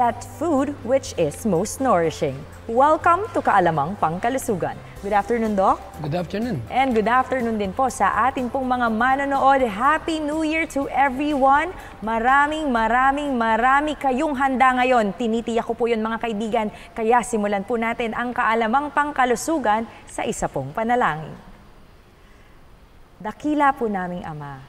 that food which is most nourishing. Welcome to Kaalamang Pangkalusugan. Good afternoon, Doc. Good afternoon. And good afternoon din po sa atin pong mga manonood. Happy New Year to everyone. Marami kayong handa ngayon. Tinitiyak ko po yun, mga kaibigan. Kaya simulan po natin ang Kaalamang Pangkalusugan sa isa pong panalangin. Dakila po naming Ama,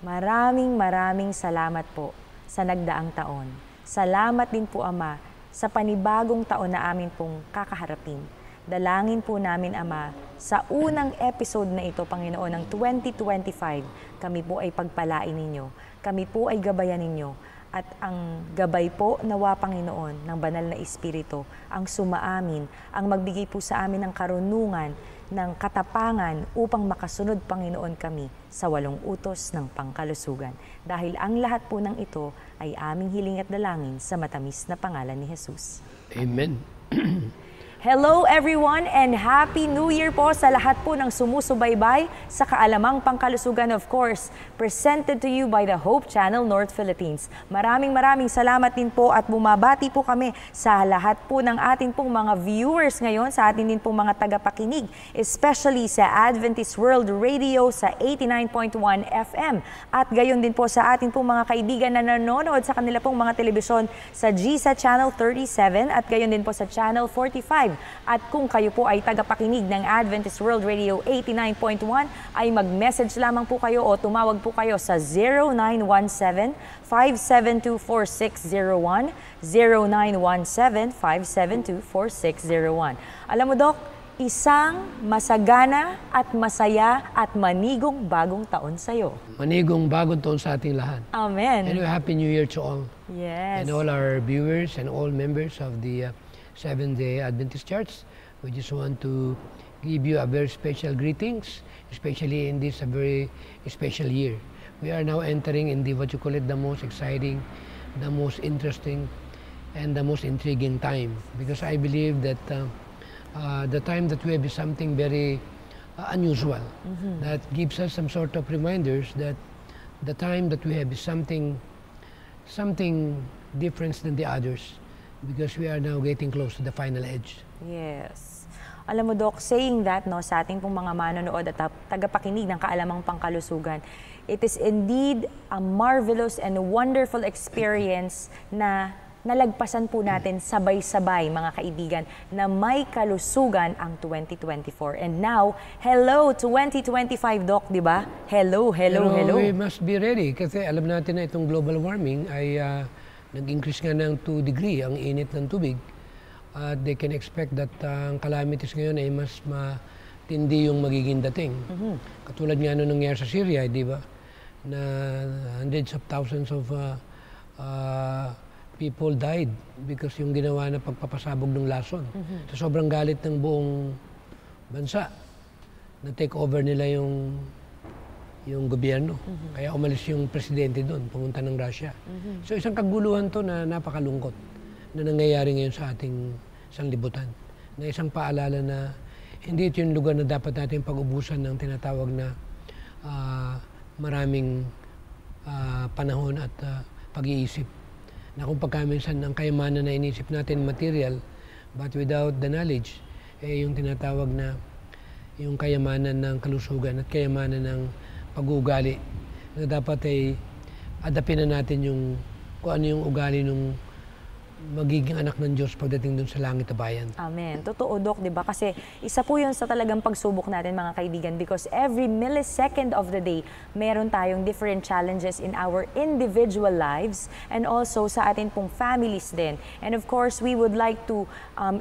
maraming salamat po sa nagdaang taon. Salamat din po, Ama, sa panibagong taon na amin pong kakaharapin. Dalangin po namin, Ama, sa unang episode na ito, Panginoon, ng 2025, kami po ay pagpalain ninyo. Kami po ay gabayan ninyo. At ang gabay po nawa, Panginoon, ng banal na Espiritu, ang sumaamin, ang magbigay po sa amin ng karunungan, ng katapangan upang makasunod, Panginoon, kami sa 8 utos ng pangkalusugan. Dahil ang lahat po ng ito ay aming hiling at dalangin sa matamis na pangalan ni Jesus. Amen. Hello everyone and Happy New Year po sa lahat po ng sumusubaybay sa Kaalamang Pangkalusugan, of course, presented to you by the Hope Channel North Philippines. Maraming salamat din po at bumabati po kami sa lahat po ng ating pong mga viewers ngayon, sa ating din pong mga tagapakinig, especially sa Adventist World Radio sa 89.1 FM at gayon din po sa ating pong mga kaibigan na nanonood sa kanila pong mga telebisyon sa GSA Channel 37 at gayon din po sa Channel 45. At kung kayo po ay tagapakinig ng Adventist World Radio 89.1, ay mag-message lamang po kayo o tumawag po kayo sa 0917-572-4601, 0917-572-4601. Alam mo, Doc, isang masagana at masaya at manigong bagong taon sa iyo. Manigong bagong taon sa ating lahat. Amen. And Happy New Year to all. Yes. And all our viewers and all members of the Seventh-day Adventist Church. We just want to give you a very special greetings, especially in this very special year. We are now entering in the, what you call it, the most exciting, the most interesting, and the most intriguing time. Because I believe that the time that we have is something very unusual. That gives us some sort of reminders that the time that we have is something different than the others. Because we are now getting close to the final edge. Yes. Alam mo, Doc, saying that, no, sa ating pong mga manonood at tagapakinig ng Kaalamang Pangkalusugan, it is indeed a marvelous and wonderful experience na nalagpasan po natin sabay-sabay, mga kaibigan, na may kalusugan ang 2024. And now, hello 2025, Doc, di ba? Hello. We must be ready kasi alam natin na itong global warming ay nag-increase nga ng 2 degree ang init ng tubig. They can expect that ang calamities ngayon ay mas matindi yung magiging dating. Katulad nga nung nangyari sa Syria, di ba? Na hundreds of thousands of people died because yung ginawa na pagpapasabog ng lason. So sobrang galit ng buong bansa na take over nila yung gobyerno. Kaya umalis yung presidente doon, pumunta ng Russia. So isang kaguluhan to na napakalungkot na nangyayari ngayon sa ating sanlibutan. Na isang paalala na hindi ito yung lugar na dapat natin pag-ubusan ng tinatawag na maraming panahon at pag-iisip. Na kung pagkaminsan ang kayamanan na inisip natin material, but without the knowledge, yung tinatawag na yung kayamanan ng kalusugan at kayamanan ng pag-uugali na dapat ay adapin na natin yung kung ano yung ugali ng magiging anak ng Diyos pagdating dun sa langit na bayan. Amen. Totoo, Doc, di ba? Kasi isa po yun sa talagang pagsubok natin, mga kaibigan, because every millisecond of the day, meron tayong different challenges in our individual lives and also sa atin pong families din. And of course, we would like to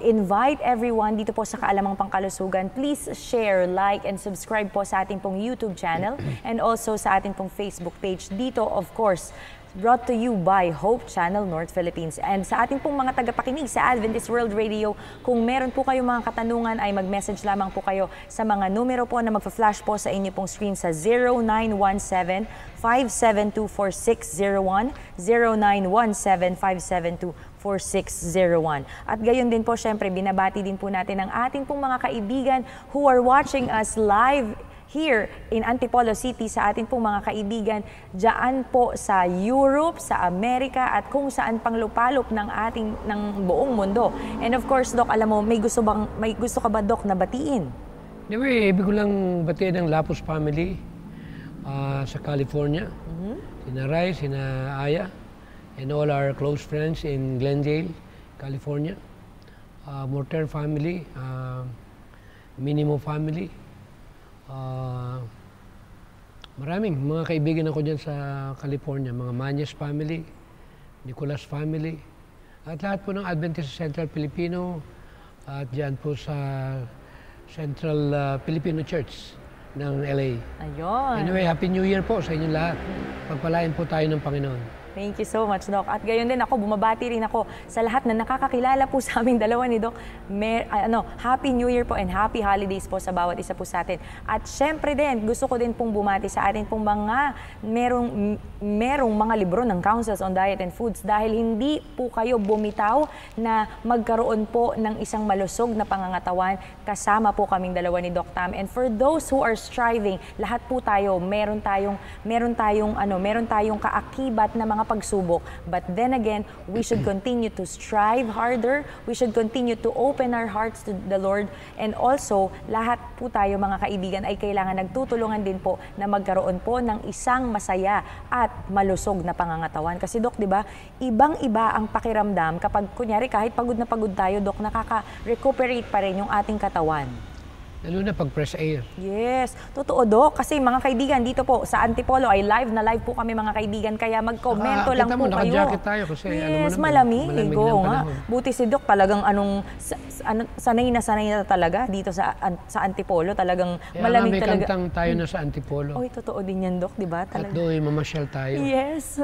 invite everyone dito po sa Kaalamang Pangkalusugan. Please share, like, and subscribe po sa ating pong YouTube channel and also sa ating pong Facebook page. Dito, of course, brought to you by Hope Channel North Philippines. And sa ating pong mga tagapakinig sa Adventist World Radio, kung meron po kayong mga katanungan ay mag-message lamang po kayo sa mga numero po na magpa-flash po sa inyo pong screen sa 0917-572-4601, 0917-572-4601. At gayon din po, syempre, binabati din po natin ang ating pong mga kaibigan who are watching us live here in Antipolo City sa atin pong mga kaibigan dyan po sa Europe, sa Amerika at kung saan pang lupalop ng buong mundo. And of course, Doc, alam mo, may gusto ka ba, Doc, na batiin? Anyway, ibig ko lang batiin ang Lapus family sa California. Sina Rai, sina Aya, and all our close friends in Glendale, California. Morter family, Minimo family. Maraming mga kaibigan ako dyan sa California. Mga Manyes family, Nicolas family, at lahat po ng Adventist Central Filipino at dyan po sa Central Filipino Church ng LA. Ayun. Anyway, Happy New Year po sa inyong lahat. Pagpalain po tayo ng Panginoon. Thank you so much, Doc. At gayon din ako, bumabati rin ako sa lahat na nakakakilala po sa aming dalawa ni Doc. Happy New Year po and Happy Holidays po sa bawat isa po sa atin. At syempre din, gusto ko din pong bumati sa atin pong mga merong mga libro ng Councils on Diet and Foods dahil hindi po kayo bumitaw na magkaroon po ng isang malusog na pangangatawan kasama po kaming dalawa ni Doc Tam. And for those who are striving, lahat po tayo, meron tayong kaakibat na mga pagsubok. But then again, we should continue to strive harder. We should continue to open our hearts to the Lord. And also, lahat po tayo mga kaibigan ay kailangan nagtutulungan din po na magkaroon po ng isang masaya at malusog na pangangatawan. Kasi Doc, di ba, ibang-iba ang pakiramdam kapag kunyari kahit pagod na pagod tayo, Doc, nakaka-recuperate pa rin yung ating katawan. Lalo na pag fresh air. Yes, totoo, Doc. Kasi mga kaibigan, dito po sa Antipolo ay live na live po kami mga kaibigan. Kaya mag-komento lang po kayo. Naka-jacket tayo kasi yes, malamig. malamig nga. Buti si Doc talagang sanay na talaga dito sa Antipolo. Talagang kaya malamig may talaga. kantang tayo na sa Antipolo. Oy, totoo din yan, Doc, di ba? At doon mamasyal tayo. Yes.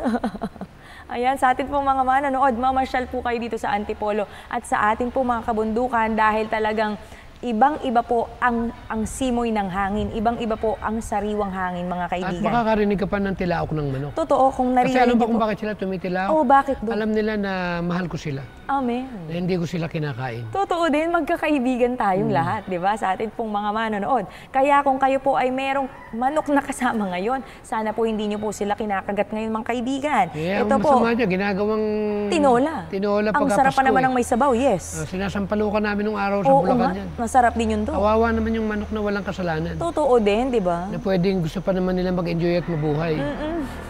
Ayan, sa atin pong mga manonood, mamasyal po kayo dito sa Antipolo at sa atin pong mga kabundukan dahil talagang ibang-iba po ang simoy ng hangin, ibang-iba po ang sariwang hangin, mga kaibigan. At makakarinig ka pa ng tilaok ng manok. Totoo, kung narinig kasi alam ba po, kung bakit sila tumitilaok? Oh, bakit, Doc? Alam nila na mahal ko sila. Amen. Na hindi ko sila kinakain. Totoo din, magkakaibigan tayong lahat, di ba? Sa atin pong mga manonood. Kaya kung kayo po ay merong manok na kasama ngayon, sana po hindi nyo po sila kinakagat ngayon, mga kaibigan. Yeah, ito ang po, masama niya, ginagawang tinola. Ang sarap pa naman ng may sabaw, yes. Sinasampalukan namin nung araw sa Oo Bulacan nga, yan. masarap din yun, Doc. Kawawa naman yung manok na walang kasalanan. Totoo din, di ba? Na pwedeng gusto pa naman nila mag-enjoy at mabuhay.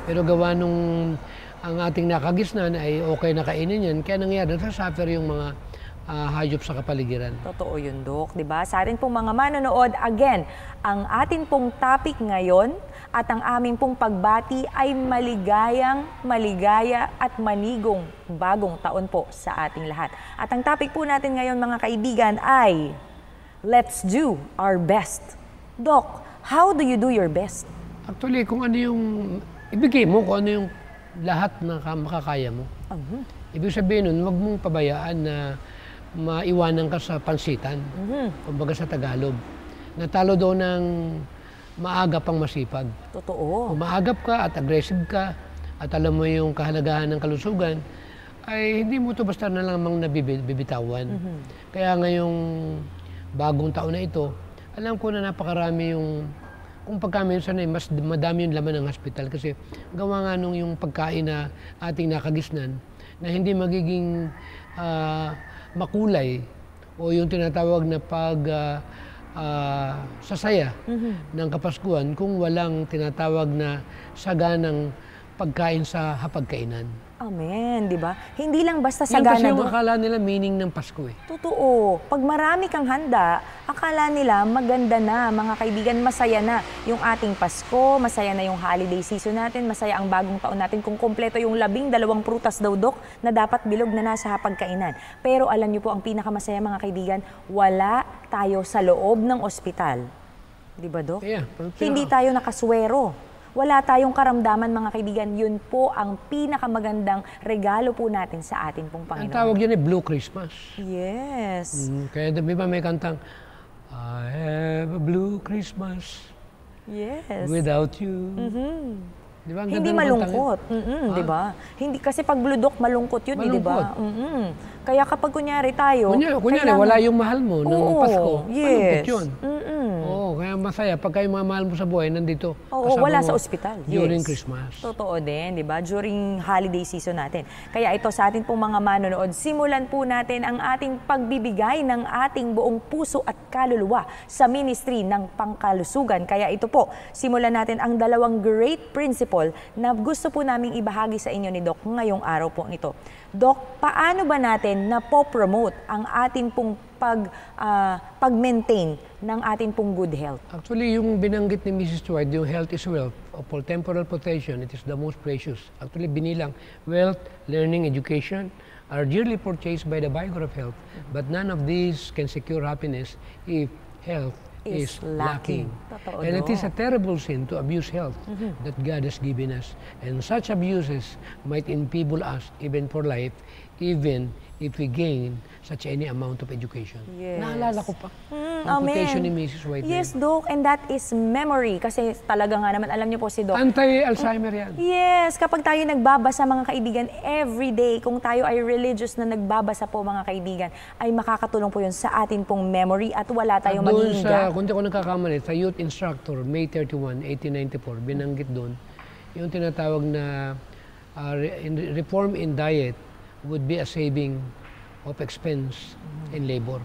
Pero gawa nung ang ating nakagisnan ay okay na kainin yan, kaya nangyari, nasasuffer yung mga hayop sa kapaligiran. Totoo yun, Doc, di ba? Sa atin pong mga manonood, again, ang atin pong topic ngayon at ang aming pong pagbati ay maligaya at manigong bagong taon po sa ating lahat. At ang topic po natin ngayon, mga kaibigan, ay let's do our best. Doc, how do you do your best? Actually, kung ano yung ibigay mo, kung ano yung lahat na makakaya mo. Ibig sabihin nun, huwag mong pabayaan na maiwanan ka sa pansitan. Kumbaga sa Tagalog. Natalo daw ng maaga pang masipag. Totoo. Kung maagap ka at aggressive ka at alam mo yung kahalagahan ng kalusugan, ay hindi mo ito basta na lamang nabibitawan. Kaya ngayong bagong taon na ito, alam ko na napakarami yung, kung pagkaminsan ay mas madami yung laman ng hospital kasi gawa nga nung yung pagkain na ating nakagisnan na hindi magiging makulay o yung tinatawag na sasaya ng Kapaskuhan kung walang tinatawag na saganang pagkain sa hapagkainan. Amen, di ba? Hindi lang basta Yan sagana, kasi yung Doc. akala nila meaning ng Pasko eh. Totoo. Pag marami kang handa, akala nila maganda na, mga kaibigan, masaya na yung ating Pasko, masaya na yung holiday season natin, masaya ang bagong taon natin kung kompleto yung 12 prutas daw, Doc, na dapat bilog na nasa hapagkainan. Pero alam niyo po, ang pinakamasaya, mga kaibigan, wala tayo sa loob ng ospital. Di ba, Doc? Yeah, Hindi tayo nakaswero. Wala tayong karamdaman, mga kaibigan. Yun po ang pinakamagandang regalo po natin sa ating pong Panginoon. Ang tawag yan ay Blue Christmas. Yes. Kaya di ba may kantang, I have a blue Christmas Yes. without you. Di ba? Ang Hindi ganda ng kantang malungkot. Di ba? Hindi, kasi pag Blue Dog, malungkot yun, di ba? Kaya kapag kunyari tayo... Kunyari, wala yung mahal mo nung Pasko, malungkot yun. Oo, kaya masaya. Pagka yung mga mahal mo sa buhay, nandito. Oo, wala sa ospital. During Christmas. Totoo din, di ba? During holiday season natin. Kaya ito sa atin pong mga manonood, simulan po natin ang ating pagbibigay ng ating buong puso at kaluluwa sa ministry ng pangkalusugan. Kaya ito po, simulan natin ang dalawang great principle na gusto po naming ibahagi sa inyo ni Doc ngayong araw po ito. Doc, paano ba natin na po-promote ang ating pong pag-maintain ng ating pong good health? Actually, yung binanggit ni Mrs. White, yung health is wealth. For temporal possession, it is the most precious. Actually, binilang, wealth, learning, education are dearly purchased by the buyer of health. But none of these can secure happiness if health is lacking. And it is a terrible sin to abuse health that God has given us. And such abuses might enfeeble us even for life, even if we gain such any amount of education. Yes. Naalala ko pa ang quotation ni Mrs. White. Yes, Doc, and that is memory. Kasi talaga nga naman, alam niyo po si Doc. Anti-Alzheimer yan. Yes, kapag tayo nagbabasa mga kaibigan, every day, kung tayo ay religious na nagbabasa po mga kaibigan, ay makakatulong po yun sa atin pong memory at wala tayong maghihiga. Kung di ko nagkakamali, sa youth instructor, May 31, 1894, binanggit doon, yung tinatawag na reform in diet would be a saving of expense and labor.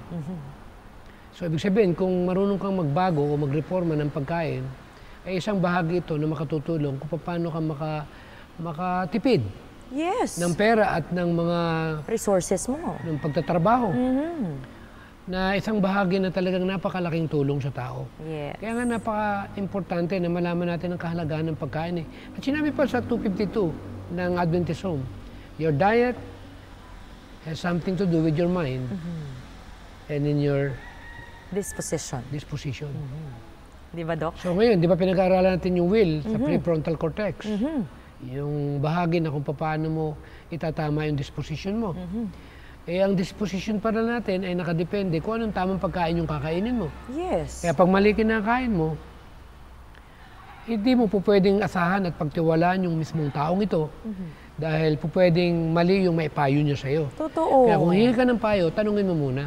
So, ibig sabihin, kung marunong kang magbago o magreforma ng pagkain, ay isang bahagi ito na makatutulong kung paano ka makatipid ng pera at ng mga resources mo, ng pagtatrabaho. Na isang bahagi na talagang napakalaking tulong sa tao. Yes. Kaya nga napaka-importante na malaman natin ang kahalagahan ng pagkain. At sinabi pa sa 252 ng Adventist Home, your diet has something to do with your mind and in your disposition. Di ba, Doc? So ngayon, di ba pinag-aaralan natin yung will sa prefrontal cortex? Yung bahagi na kung paano mo itatama yung disposition mo. Eh, ang disposition para natin ay nakadepende kung anong tamang pagkain yung kakainin mo. Yes. Kaya pag mali kinakain mo, hindi mo po pwedeng asahan at pagtiwalaan yung mismong taong ito dahil po pwedeng mali yung maipayo niya sa'yo. Totoo. Kaya kung hingi ka ng payo, tanungin mo muna.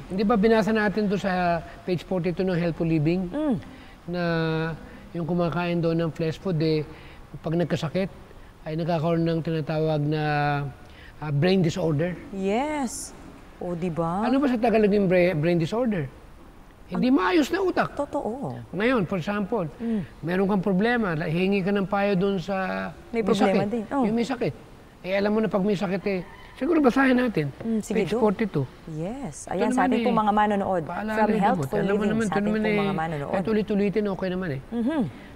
Hindi ba binasa natin doon sa page 42 ng Healthful Living na yung kumakain doon ng flesh food, pag nagkasakit, ay nagkakaroon ng tinatawag na brain disorder. Yes. O, di ba? Ano ba sa Tagalog yung brain disorder? Hindi maayos na utak. Totoo. Ngayon, for example, meron kang problema, hingi ka ng payo doon sa may problema sakit. din. Yung may sakit. Eh, alam mo na pag may sakit siguro basahin natin. Sige, Page 42. Yes. Ayan, sa atin pong mga manonood. From Healthful Living, sa atin pong mga manonood. At ulit-ulitin, okay naman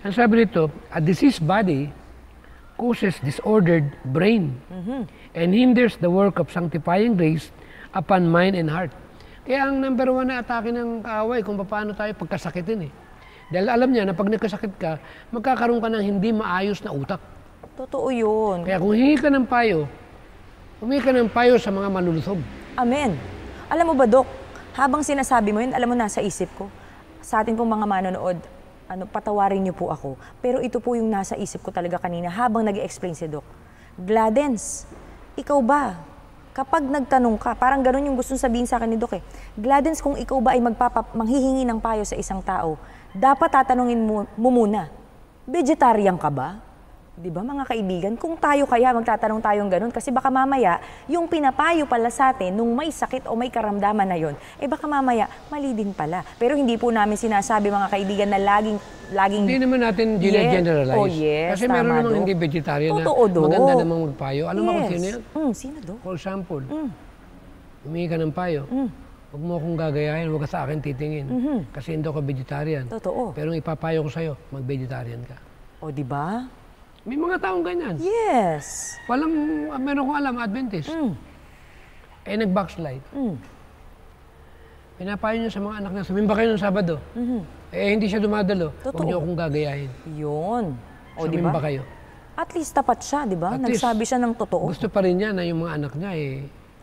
Ang sabi nito, a diseased body causes disordered brain and hinders the work of sanctifying grace upon mind and heart. Kaya ang number one na atake ng kaaway kung paano tayo pagkasakitin Dahil alam niya na pag nagkasakit ka, magkakaroon ka ng hindi maayos na utak. Totoo yun. Kaya kung hingi ka ng payo, humingi ka ng payo sa mga malulusog. Amen. Alam mo ba, Doc, habang sinasabi mo yun, alam mo nasa isip ko, sa atin pong mga manonood, patawarin niyo po ako. Pero ito po yung nasa isip ko talaga kanina habang nag-explain si Doc. Gladens, ikaw ba? Kapag nagtanong ka, parang ganun yung gustong sabihin sa akin ni Doc Gladens, kung ikaw ba ay manghihingi ng payo sa isang tao, dapat tatanungin mo muna, vegetarian ka ba? Di ba mga kaibigan? Kung tayo kaya magtatanong tayong ganun, kasi baka mamaya, yung pinapayo pala sa atin nung may sakit o may karamdaman na yon, baka mamaya, mali din pala. Pero hindi po namin sinasabi mga kaibigan na laging hindi naman natin generalize. Oh, yes, kasi meron namang hindi vegetarian Totoo, na maganda namang magpayo. Alam mo kung sino yan? Sino, Doc? For example, humingi ka ng payo. Huwag mo akong gagayahin, huwag ka sa akin titingin. Kasi hindi ako vegetarian. Totoo. Pero ipapayo ko sa'yo, mag-vegetarian ka. O, di ba? May mga taong ganyan. Yes. Meron kong alam, Adventist. Nag-backslide. Pinapayo niya sa mga anak niya, sumimba kayo ng Sabado. Hindi siya dumadalo. Totoo. Huwag niyo akong gagayahin. Yun. O, di Sumimba ba? kayo. At least tapat siya, di ba? At Nagsabi siya ng totoo. Gusto pa rin niya na yung mga anak niya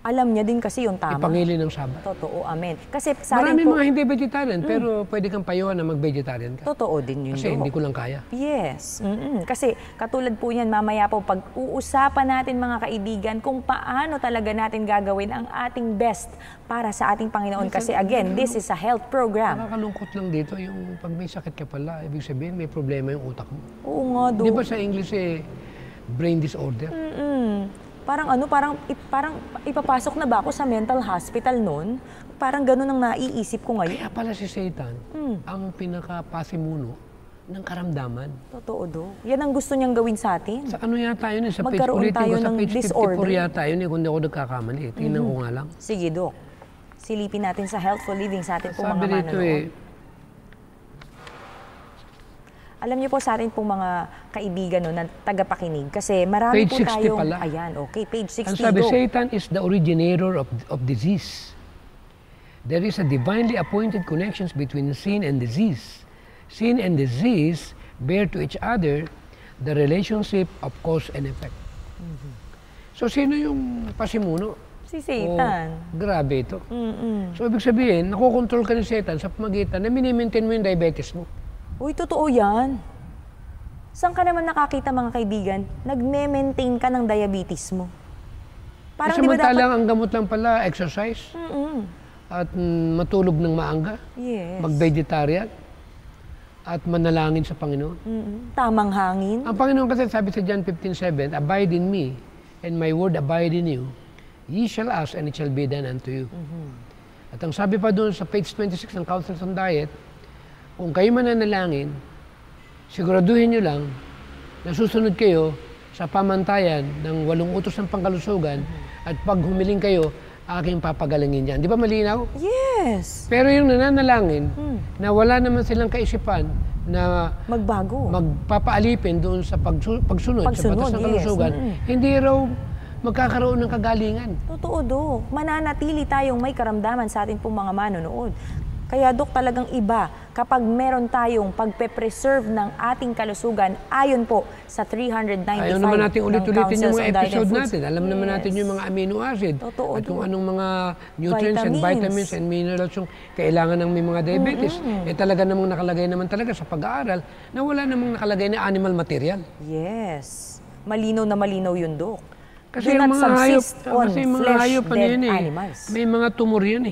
Alam niya din kasi yung tama. Ipangili ng Sabat. Totoo, amen. Kasi sa atin Maraming po, mga hindi vegetarian, pero pwede kang payuhan na mag-vegetarian ka. totoo din yun. Kasi Dok. hindi ko lang kaya. Yes. Kasi katulad po yan, mamaya po, pag-uusapan natin mga kaibigan kung paano talaga natin gagawin ang ating best para sa ating Panginoon. Kasi again, this is a health program. Nakakalungkot lang dito yung pag may sakit ka pala, ibig sabihin may problema yung utak mo. Oo nga, Dok. Di ba sa English brain disorder? Parang parang ipapasok na ba ako sa mental hospital noon? Parang ganun ang naiisip ko ngayon. Kaya pala si Satan, ang pinaka-pasimuno ng karamdaman. Totoo, Dok. Yan ang gusto niyang gawin sa atin. Sa ano yata yun sa page, Magkaroon ulitin tayo ko, sa ng page 54 disorder. yata yun kung di ako nagkakamali. Tingnan ko nga lang. Sige, Dok. Silipin natin sa healthful living sa atin po Sabi mga dito manonood. Alam niyo po sa atin pong mga kaibigan no, na tagapakinig kasi marami Page po 60 tayong... pala. Ayan, okay. Page 60, ang sabi, go. Satan is the originator of disease. There is a divinely appointed connections between sin and disease. Sin and disease bear to each other the relationship of cause and effect. So, sino yung pasimuno? Si Satan. Grabe ito. So, ibig sabihin, nakokontrol ka ni Satan sa pamagitan na minimaintain mo yung diabetes mo. Uy, totoo yan. Saan ka naman nakakita mga kaibigan? Nagme-maintain ka ng diabetes mo. Parang di ba dapat... Samantalang ang gamot lang pala, exercise, at matulog ng maaga, Yes. mag-vegetarian, at manalangin sa Panginoon. Tamang hangin. Ang Panginoon kasi sabi sa John 15:7, abide in me, and my word abide in you. Ye shall ask, and it shall be done unto you. At ang sabi pa doon sa page 26 ng Counsels on Diet, kung kayo mananalangin, siguraduhin nyo lang na susunod kayo sa pamantayan ng 8 utos ng pangkalusugan at pag humiling kayo, aking papagalingin yan. Di ba malinaw? Yes. Pero yung nananalangin, na wala naman silang kaisipan na Magbago. magpapaalipin doon sa pagsunod sa batas ng yes. kalusugan, hindi raw magkakaroon ng kagalingan. Totoo, Dok. Mananatili tayong may karamdaman sa atin pong mga manonood. Kaya, Dok, talagang iba kapag meron tayong pagpe-preserve ng ating kalusugan ayon po sa 395 Ayaw naman natin ulit-ulitin yung mga episode natin. Alam naman Yes. natin yung mga amino acid Totoo, at kung Dok. anong mga nutrients and Vitamins. vitamins and minerals yung kailangan ng may mga diabetes. Eh talaga namang nakalagay naman talaga sa pag-aaral na wala namang nakalagay na animal material. Yes. Malinaw na malinaw yun, Dok. Kasi Do yung not mga hayop, subsist on kasi yung mga hayop ano flesh-dead yun animals. may mga tumor yan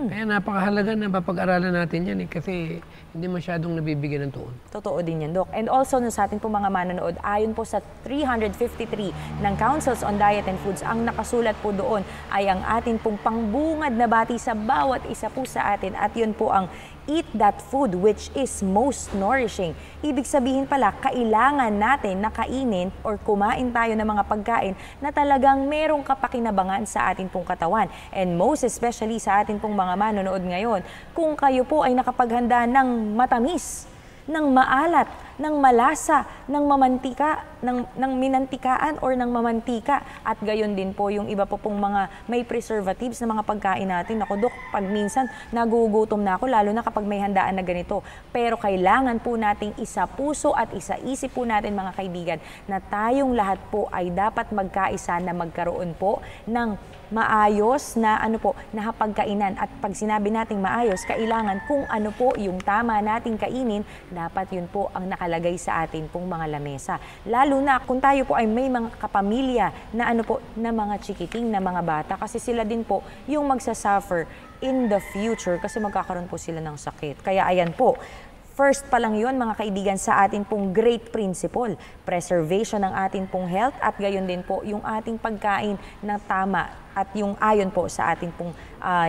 Kaya napakahalaga na mapag-aralan natin yan kasi hindi masyadong nabibigyan ng tuon. Totoo din yan, Dok. And also, no, sa atin po mga manonood, ayon po sa 353 ng Councils on Diet and Foods, ang nakasulat po doon ay ang atin pong pangbungad na bati sa bawat isa po sa atin. At yun po ang eat that food which is most nourishing. Ibig sabihin pala, kailangan natin na kainin or kumain tayo ng mga pagkain na talagang merong kapakinabangan sa atin pong katawan. And most especially sa atin pong mga manonood ngayon, kung kayo po ay nakapaghanda ng matamis, ng maalat, ng malasa, ng mamantika, ng minantikaan or ng mamantika. At gayon din po yung iba po pong mga may preservatives na mga pagkain natin. Ako, Dok, pag minsan nagugutom na ako, lalo na kapag may handaan na ganito. Pero kailangan po nating isa puso at isa isip po natin mga kaibigan na tayong lahat po ay dapat magkaisa na magkaroon po ng maayos na na hapagkainan. At pag sinabi nating maayos, kailangan kung ano po yung tama nating kainin, dapat yun po ang nakalagay sa atin pong mga lamesa. Lalo na kung tayo po ay may mga kapamilya na na mga chikiting na mga bata, kasi sila din po yung magsasuffer in the future kasi magkakaroon po sila ng sakit. Kaya ayan po, first pa lang yun mga kaibigan sa atin pong great principle, preservation ng atin pong health at gayon din po yung ating pagkain na tama at yung ayon po sa atin pong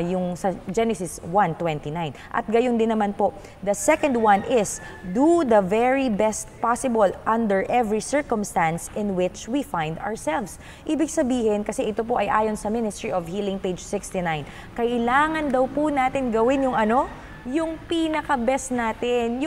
yung sa Genesis 1:29. At gayon din naman po, the second one is do the very best possible under every circumstance in which we find ourselves. Ibig sabihin, kasi ito po ay ayon sa Ministry of Healing page 69, kailangan daw po natin gawin yung yung pinaka-best natin,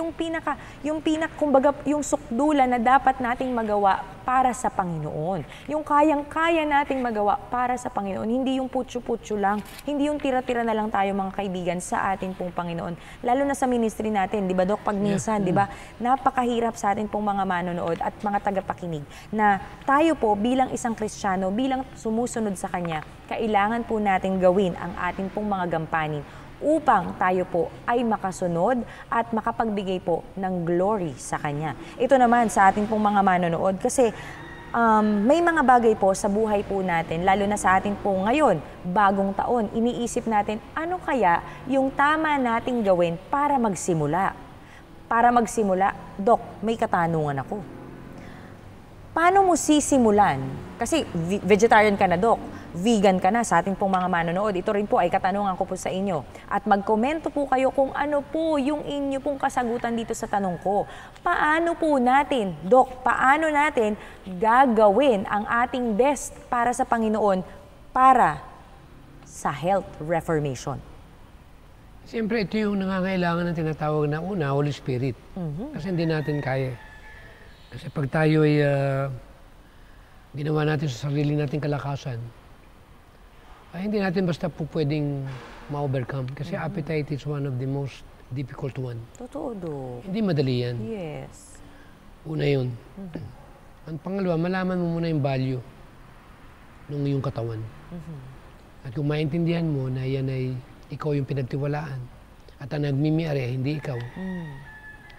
kumbaga, yung sukdulan na dapat nating magawa para sa Panginoon. Yung kayang-kaya nating magawa para sa Panginoon. Hindi yung putyo-putyo lang, hindi yung tira-tira na lang tayo mga kaibigan sa atin pong Panginoon. Lalo na sa ministry natin, di ba Dok? Pag minsan, di ba, napakahirap sa atin pong mga manonood at mga tagapakinig na tayo po bilang isang Kristiyano, bilang sumusunod sa Kanya, kailangan po natin gawin ang ating pong mga gampanin upang tayo po ay makasunod at makapagbigay po ng glory sa Kanya. Ito naman sa ating pong mga manonood kasi may mga bagay po sa buhay po natin, lalo na sa atin po ngayon, bagong taon, iniisip natin ano kaya yung tama nating gawin para magsimula. Para magsimula, Dok, may katanungan ako. Paano mo sisimulan? Kasi vegetarian ka na, Dok. Vegan ka na sa ating pong mga manonood. Ito rin po ay katanungan ko po sa inyo. At magkomento po kayo kung ano po yung inyo pong kasagutan dito sa tanong ko. Paano po natin, Dok, paano natin gagawin ang ating best para sa Panginoon para sa health reformation? Siyempre, ito yung nangangailangan ng tinatawag na una, Holy Spirit. Kasi hindi natin kaya. Kasi pag tayo ay ginawa natin sa sarili nating kalakasan, ay hindi natin basta po pwedeng ma-overcome. Kasi appetite is one of the most difficult one. Totoo, Dok. Hindi madali yan. Yes. Una yun. Ang pangalawa, malaman mo muna yung value ng iyong katawan. At kung maintindihan mo na yan ay ikaw yung pinagtiwalaan at ang nagmimiyari, hindi ikaw,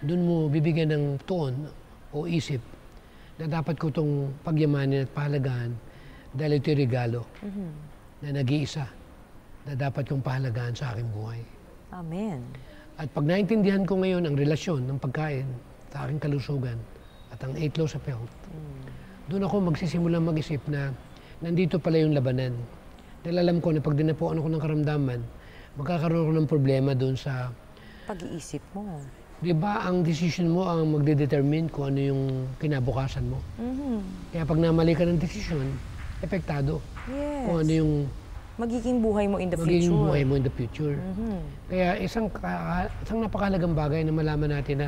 doon mo bibigyan ng tuon o isip na dapat ko itong pagyamanin at pahalagahan dahil ito'y regalo na nag-iisa na dapat kong pahalagahan sa aking buhay. Amen. At pag naintindihan ko ngayon ang relasyon ng pagkain sa aking kalusugan at ang 8 laws of health, doon ako magsisimula mag-isip na nandito pala yung labanan. Dahil alam ko na pag dinapuan ako ng karamdaman, magkakaroon ako ng problema doon sa pag-iisip mo. Di ba ang decision mo ang magde-determine kung ano yung kinabukasan mo? Kaya pag namali ka ng decision, epektado. Yes. Kung ano yung magiging buhay mo in the magiging future. buhay mo in the future. Kaya isang napakahalagang bagay na malaman natin na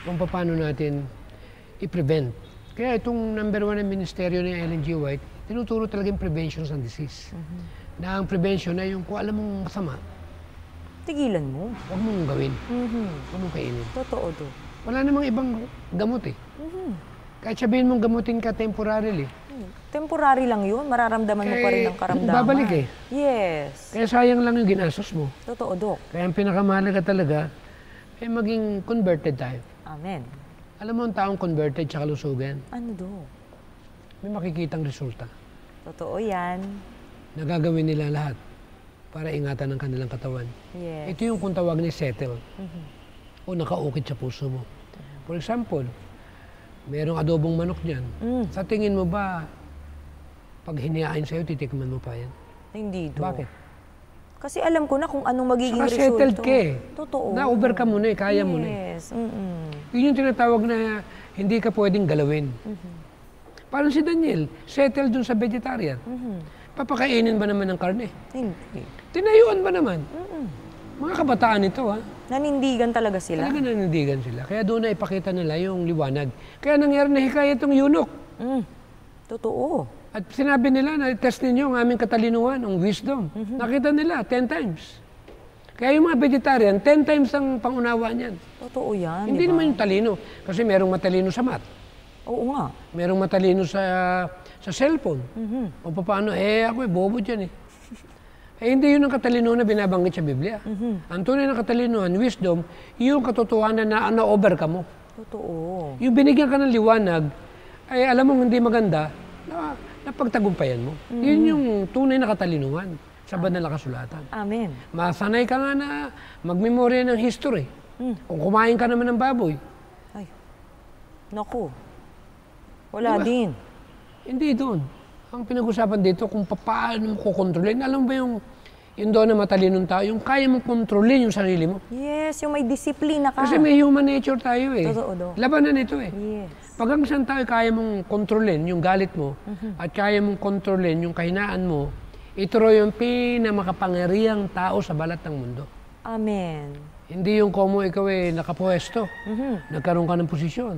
kung paano natin i-prevent. Kaya itong number 1 na ministeryo ni Ellen G. White, tinuturo talaga yung prevention ng disease. Na ang prevention ay yung kung alam mong masama, tigilan mo. huwag mong gawin. Huwag mong kainin. Totoo, Dok. Wala namang ibang gamot eh. Kahit sabihin mong gamutin ka temporarily. Temporary lang yun. Mararamdaman mo pa rin ang karamdaman. Babalik eh. Yes. Kaya sayang lang yung ginastos mo. Totoo, Dok. Kaya ang pinakamahalaga talaga ay maging converted tayo. Amen. Alam mo ang taong converted sa kalusugan, Ano, Dok? may makikitang resulta. Totoo yan. Nagagawin nila lahat para ingatan ang kanilang katawan. Yes. Ito yung kung tawag ni settle o nakaukit sa puso mo. For example, merong adobong manok dyan. Sa tingin mo ba, pag hinihain sa'yo, titikman mo pa yan? Hindi, Dok. Bakit? Kasi alam ko na kung anong magiging Saka resulta. settled ka eh. Totoo. Na-overcome mo na eh, kaya mo na eh. Yes. Yun yung tinatawag na hindi ka pwedeng galawin. Parang si Daniel, settled dun sa vegetarian. Papakainin ba naman ng karne? Hindi. Tinayuan ba naman? Mga kabataan ito ha. Nanindigan talaga sila. Talaga nanindigan sila. Kaya doon na ipakita nila yung liwanag. Kaya nangyari na hikayat itong eunuch. Totoo. At sinabi nila na test ninyo ang aming katalinuhan, ang wisdom. Nakita nila 10 times. Kaya yung mga vegetarian, 10 times ang pangunawa niyan. Totoo yan, Hindi diba? naman yung talino. Kasi merong matalino sa math. Oo nga. Merong matalino sa cellphone. O paano, ako bobo dyan eh. Hindi yun ang katalinuhan na binabanggit sa Biblia. Ang tunay na katalinuhan, wisdom, yung katotohanan na na-overcome mo. Totoo. Yung binigyan ka ng liwanag, ay alam mong hindi maganda, napagtagumpayan mo. Yun yung tunay na katalinuhan sa banal na kasulatan. Amen. Masanay ka nga na magmemorya ng history. Kung kumain ka naman ng baboy. Ay. Naku. Wala Diba? din. Hindi doon. Ang pinag-usapan dito kung paano mo kukontrolin. Alam mo ba yung doon na matalinong tao, yung kaya mong kontrolin yung sarili mo. Yes, yung may disiplina ka. Kasi may human nature tayo eh. Totoo, Dok. Labanan ito eh. Yes. Pag ang isang tao kaya mong kontrolin yung galit mo at kaya mong kontrolin yung kahinaan mo, ito rin yung pinamakapangyarihang tao sa balat ng mundo. Amen. Hindi yung komo ikaw nakapwesto, nagkaroon ka ng posisyon.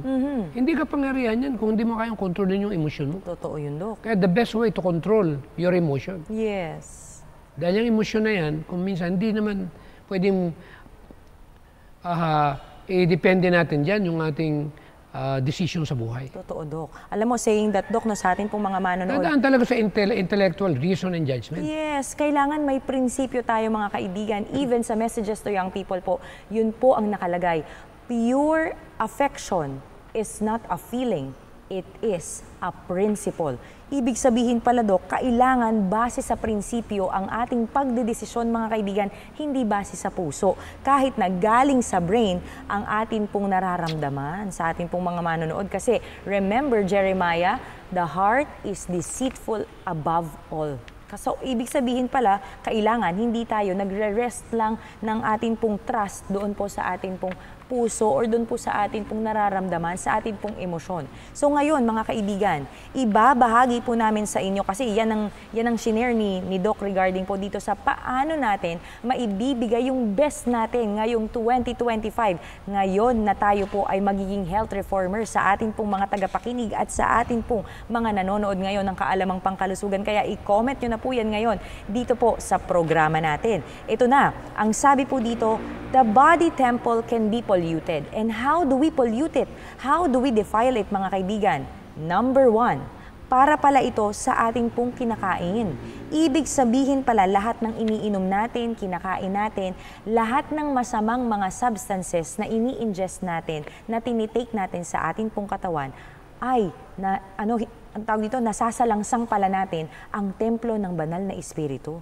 Hindi ka pangyarihan yan kung hindi mo kayang kontrolin yung emosyon mo. Totoo yun, Dok. Kaya the best way to control your emotion. Yes. Dahil yung emosyon na yan, kung minsan hindi naman pwedeng i-depende natin dyan yung ating decision sa buhay. Totoo, Dok. Alam mo, saying that, Dok, no, sa atin pong mga manonood. Dadaan talaga sa intellectual reason and judgment. Yes, kailangan may prinsipyo tayo mga kaibigan. Even sa messages to young people po, yun po ang nakalagay. Pure affection is not a feeling. It is a principle. Ibig sabihin pala, Dok, kailangan base sa prinsipyo ang ating pagdedesisyon mga kaibigan, hindi base sa puso. Kahit na galing sa brain ang atin pong nararamdaman sa ating pong mga manonood. Kasi remember Jeremiah, the heart is deceitful above all. So, ibig sabihin pala, kailangan hindi tayo nagre-rest lang ng ating pong trust doon po sa ating pong puso or doon po sa atin pong nararamdaman, sa atin pong emosyon. So ngayon mga kaibigan, ibabahagi po namin sa inyo kasi yan ang shinare ni Doc regarding po dito sa paano natin maibibigay yung best natin ngayong 2025. Ngayon na tayo po ay magiging health reformer sa atin pong mga tagapakinig at sa atin pong mga nanonood ngayon ng Kaalamang Pangkalusugan. Kaya i-comment nyo na po yan ngayon dito po sa programa natin. Ito na, ang sabi po dito, the body temple can be polluted. And how do we pollute it? How do we defile it, mga kaibigan? Number 1, para pala ito sa ating pong kinakain. Ibig sabihin pala lahat ng iniinom natin, kinakain natin, lahat ng masamang mga substances na ini-ingest natin, na tinitake natin sa ating pong katawan, ay, ang tawag dito, nasasalangsang pala natin ang templo ng banal na espiritu.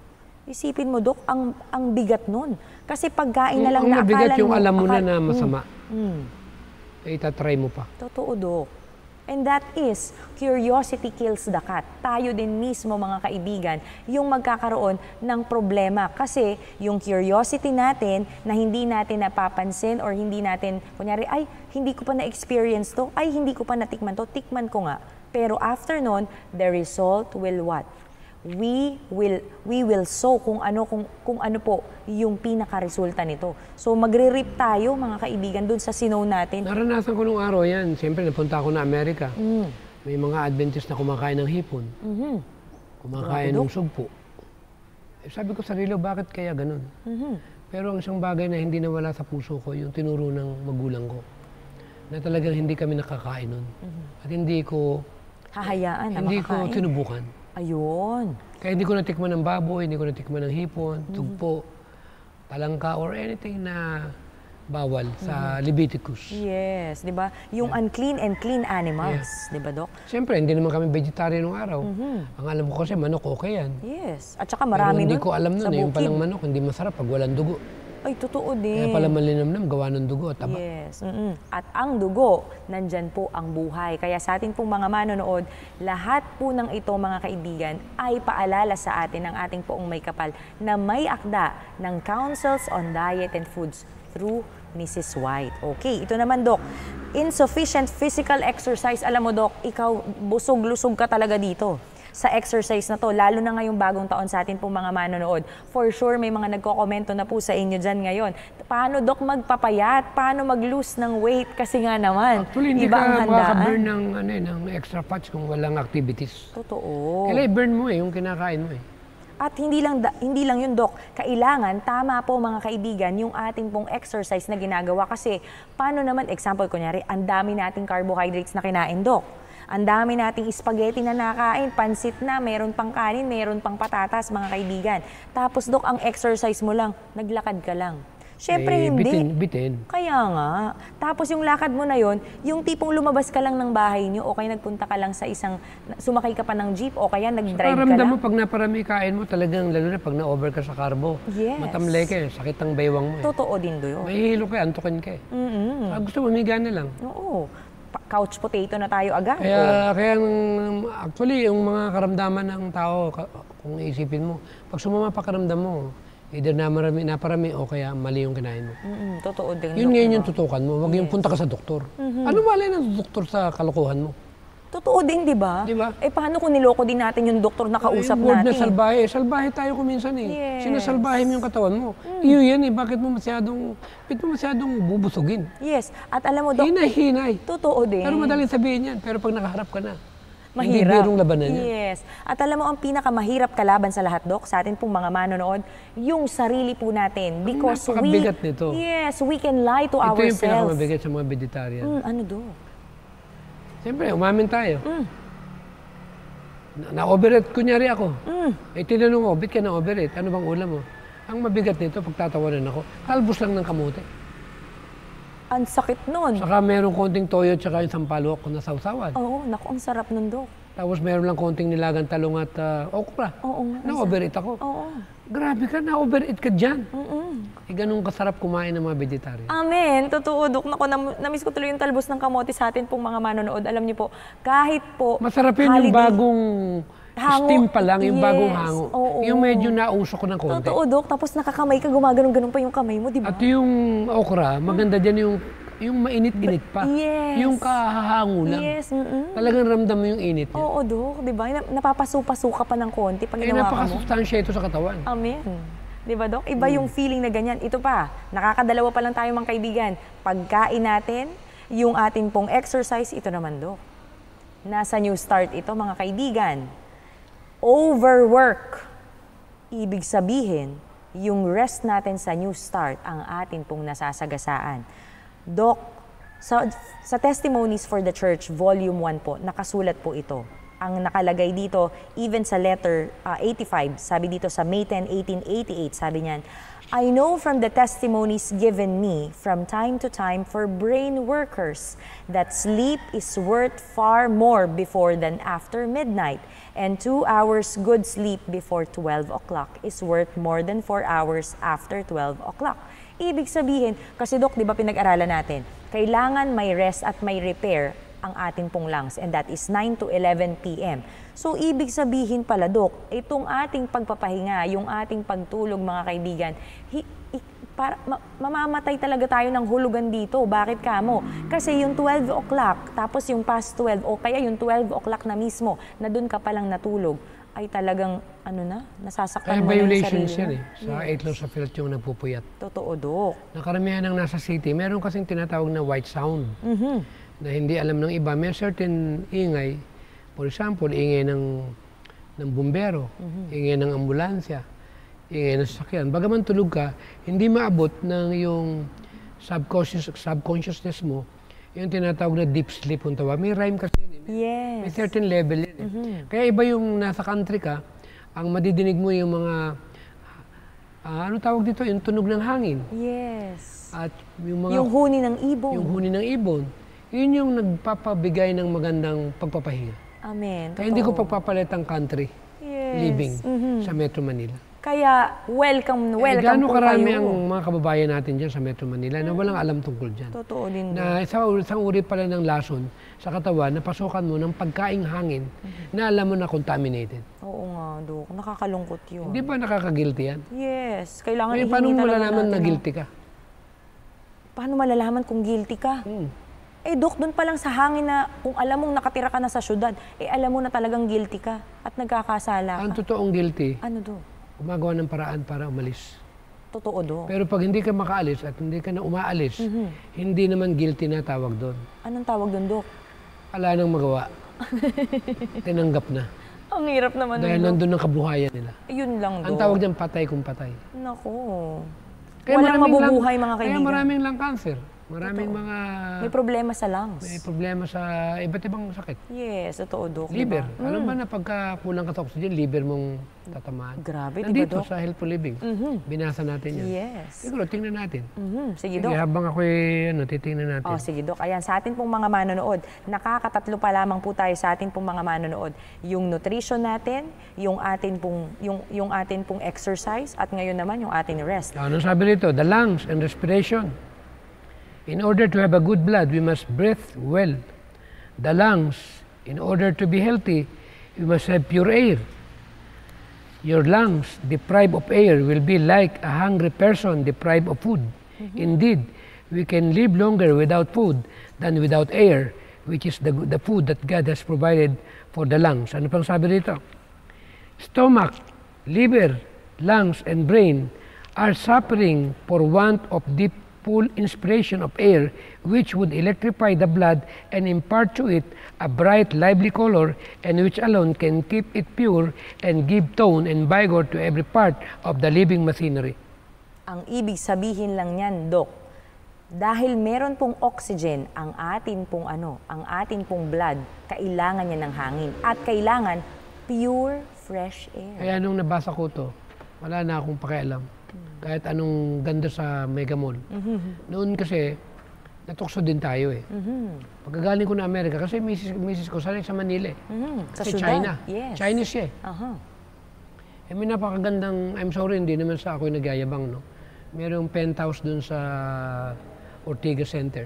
Isipin mo, Dok, ang bigat nun. Kasi pagkain na lang na akala mo. Ang mabigat yung alam mo na masama. Itatry mo pa. Totoo, Dok. And that is, curiosity kills the cat. Tayo din mismo, mga kaibigan, yung magkakaroon ng problema. Kasi yung curiosity natin na hindi natin napapansin or hindi natin, kunyari, ay, hindi ko pa na-experience to, ay, hindi ko pa natikman to, tikman ko nga. Pero after nun, the result will what? We will sow kung ano po yung pinaka-resulta nito. So magre-reap tayo, mga kaibigan, dun sa sinow natin. Naranasan ko nung araw yan. Siyempre, napunta ako na Amerika. May mga Adventist na kumakain ng hipon. Kumakain ng sugpo. Sabi ko sa sarili, bakit kaya ganun? Pero ang isang bagay na hindi nawala sa puso ko, yung tinuro ng magulang ko, na talagang hindi kami nakakain nun. At hindi ko hahayaan na hindi makakain. ko sinubukan. Ayun. Kaya hindi ko natikman ng baboy, hindi ko natikman ng hipon, tugpo, talangka, or anything na bawal sa Leviticus. Yes, di ba? Yung unclean and clean animals, di ba, Dok? Siyempre, hindi naman kami vegetarian nung araw. Ang alam ko kasi manok, okay yan. Yes. At saka marami Pero hindi nun ko alam sa nun, yung bukid. palang manok, hindi masarap pag walang dugo. Ay, totoo din. Kaya pala malinamnam, gawa ng dugo at taba. Yes. At ang dugo, nandyan po ang buhay. Kaya sa ating pong mga manonood, lahat po ng ito, mga kaibigan, ay paalala sa atin ng ating poong may kapal na may akda ng Councils on Diet and Foods through Mrs. White. Okay, ito naman, Dok. Insufficient physical exercise. Alam mo, Dok, ikaw busog-lusog ka talaga dito sa exercise na to, lalo na ngayong bagong taon sa atin pong mga manonood. For sure, may mga nagko-komento na po sa inyo dyan ngayon. Paano, Dok, magpapayat? Paano mag-lose ng weight? Kasi nga naman, actually, hindi iba ang ka handaan. makaka-burn ng extra fats kung walang activities. Totoo. Kailangan i-burn mo yung kinakain mo At hindi lang yun, Dok. Kailangan, tama po mga kaibigan, yung ating pong exercise na ginagawa. Kasi, paano naman, example, kunyari, ang dami nating carbohydrates na kinain, Dok. Ang dami nating spaghetti na nakain, pansit na, meron pang kanin, meron pang patatas, mga kaibigan. Tapos, Dok, ang exercise mo lang, naglakad ka lang. Siyempre, hindi. Bitin. Kaya nga. Tapos yung lakad mo na yon, yung tipong lumabas ka lang ng bahay nyo, o kaya nagpunta ka lang sa sumakay ka pa ng jeep, o kaya nag-drive ka lang. Mo, pag naparami kain mo, talagang, lalo na pag na-over ka sa carbo, matamlay ka sakit ang baywang mo. Totoo din doon. May hilo ka, antukin ka gusto mo, humiga na lang. Oo. Couch potato na tayo agad. Kaya actually, yung mga karamdaman ng tao, kung isipin mo, pag sumama pa karamdam mo, either naparami o kaya mali yung kinain mo. Totoo din. Yun ngayon yung tutukan mo, wag yung punta ka sa doktor. Ano malay ng doktor sa kalokohan mo? Totoo din, di ba? Di ba? Eh, paano kung niloko din natin yung doktor na kausap yung word natin? na salbahe, salbahe tayo kuminsan eh. Yes. Sinasalbahe mo yung katawan mo. Iyo yan eh, bakit mo masyadong bubusugin? Yes. At alam mo, Dok, Hinay-hinay. totoo din. Pero madaling sabihin yan, pero pag nakaharap ka na, hindi Mahirap. birong labanan yan. Yes. At alam mo, ang pinakamahirap kalaban sa lahat, Dok, sa atin pong mga manonood, yung sarili po natin. Because napakabigat nito. Yes, we can lie to Ito ourselves. yung pinakamabigat sa mga vegetarian. Ano, Dok? Siyempre, umamin tayo. Na-overeat, kunyari ako. Eh, tinanong ko, ba't ka na-overeat? Ano bang ulam mo? Ang mabigat nito, pagtatawanan ako, kalbos lang ng kamote. Ang sakit nun. Saka meron konting toyo at saka yung sampalok na sausawan. Oo, naku, ang sarap nun, Dok. Tapos meron lang konting nilagang talong at okra. Oo nga. Na-overeat ako. Oo. Grabe ka, na-overeat ka dyan. Eh, ganun kasarap kumain ng mga vegetarian. Amen. Totoo, Dok. Naku, namiss ko tuloy yung talbos ng kamote sa atin pong mga manonood. Alam niyo po, kahit po... Masarap yun yung holiday- bagong Hango. steam pa lang, yung Yes. bagong hango. Oo. Yung medyo nausok ko ng konti. Totoo, Dok. Tapos nakakamay ka, gumaganon-ganon pa yung kamay mo, di ba? At yung okra, maganda dyan yung mainit-init pa. Yes. Yung kahahango lang. Yes. Talagang ramdam mo yung init niya. Oo, Dok. Di ba? Napapasuka ka pa ng konti pag Eh, ginawa ka mo. napakasustansya ito sa katawan. Amen. Di ba, Dok? Iba yung feeling na ganyan. Ito pa, nakakadalawa pa lang tayo mga kaibigan. Pagkain natin, yung ating pong exercise, ito naman, Dok. Nasa New Start ito, mga kaibigan. Overwork. Ibig sabihin, yung rest natin sa New Start ang atin pong nasasagasaan. Dok, sa Testimonies for the Church, Volume 1 po, nakasulat po ito. Ang nakalagay dito, even sa letter 85, sabi dito sa May 10, 1888, sabi niyan, I know from the testimonies given me from time to time for brain workers that sleep is worth far more before than after midnight, and 2 hours good sleep before 12 o'clock is worth more than 4 hours after 12 o'clock. Ibig sabihin, kasi Dok, di ba pinag-aralan natin, kailangan may rest at may repair ang ating pong lungs, and that is 9 to 11 p.m. So, ibig sabihin pala, Dok, itong ating pagpapahinga, yung ating pagtulog, mga kaibigan, mamamatay talaga tayo ng hulugan dito. Bakit kamo? Kasi yung 12 o'clock, tapos yung past 12, o kaya yung 12 o'clock na mismo, na dun ka palang natulog, ay talagang, nasasaktan Kaya mo na yung violations sarili yan mo. Sa 8 laws of health yung nagpupuyat. Totoo, Dok. Nakaramihan ng nasa city, meron kasing tinatawag na white sound. Na hindi alam ng iba. May certain ingay, for example, ingay ng bumbero, ingay ng ambulansya, ingay ng sasakyan. Bagaman tulog ka, hindi maabot ng yung subconsciousness mo, yung tinatawag na deep sleep kung tawag. May rhyme kasi yun. Yes. May certain level yun. Kaya iba yung nasa country ka, ang madidinig mo yung mga, ano tawag dito, yung tunog ng hangin. Yes. At yung mga... Yung huni ng ibon. Yung huni ng ibon. Yun yung nagpapabigay ng magandang pagpapahinga. Amen. Kaya hindi ko Totoo. pagpapalit ang country living sa Metro Manila. Kaya welcome Gaano po karami kayo. ang mga kababayan natin dyan sa Metro Manila na walang alam tungkol dyan. Totoo din. Na isang uri pala ng lason sa katawan na pasukan mo ng pagkaing hangin na alam mo na contaminated. Oo nga, Dok. Nakakalungkot yun. Hindi ba nakaka-guilty yan? Yes. Kailangan Kaya ihingi paano mo talaga malalaman natin na ang- guilty ka? Paano malalaman kung guilty ka? Eh, Dok, doon pa lang sa hangin na kung alam mong nakatira ka na sa syudad, eh alam mo na talagang guilty ka at nagkakasala Ang ka. totoong guilty, Ano, Dok? gumagawa ng paraan para umalis. Totoo, Dok. Pero pag hindi ka makaalis at hindi ka na umaalis, hindi naman guilty na tawag doon. Anong tawag doon, Dok? Wala nang magawa. Tinanggap na. Ang hirap naman Dahil nun, Dok. nandun ang kabuhayan nila. Yun lang, Dok. Ang tawag diyan patay kung patay. Naku. Kaya Walang maraming mabubuhay, mga Kaya kaibigan. maraming lung cancer. Maraming mga May problema sa lungs. may problema sa iba't ibang sakit. Yes, totoo, Dok. Liver. Diba? Alam ba na pagka kulang ka sa oxygen, liver mong tatamaan? Grabe, di ba, Nandito Dok? sa Healthful Living. Binasa natin yan. Yes. Siguro, tingnan natin. Sige, Sige, Dok. habang ako titingnan natin. Oh, sige, Dok. Ayan, sa atin pong mga manonood, nakakatatlo pa lamang po tayo sa atin pong mga manonood. Yung nutrition natin, yung atin pong exercise, at ngayon naman yung ating rest. Ano sabi nito? The lungs and respiration. In order to have a good blood, we must breathe well. The lungs, in order to be healthy, we must have pure air. Your lungs, deprived of air, will be like a hungry person deprived of food. Indeed, we can live longer without food than without air. which is the food that God has provided for the lungs. Ano pang sabi dito? Stomach, liver, lungs, and brain are suffering for want of deep full inspiration of air, which would electrify the blood and impart to it a bright, lively color, and which alone can keep it pure and give tone and vigor to every part of the living machinery. Ang ibig sabihin lang niyan, Dok, dahil meron pong oxygen ang atin pong blood, kailangan niya ng hangin at kailangan pure, fresh air. Kaya nung nabasa ko to, wala na akong pakialam. Kahit anong ganda sa Mega Mall. Noon kasi, natukso din tayo eh. Pagkagaling ko na Amerika, kasi misis ko sanay sa Manila eh. Kasi Sa China. yes. Chinese siya eh. May napakagandang, I'm sorry, hindi naman sa ako'y nagyayabang, no? Merong penthouse dun sa Ortega Center.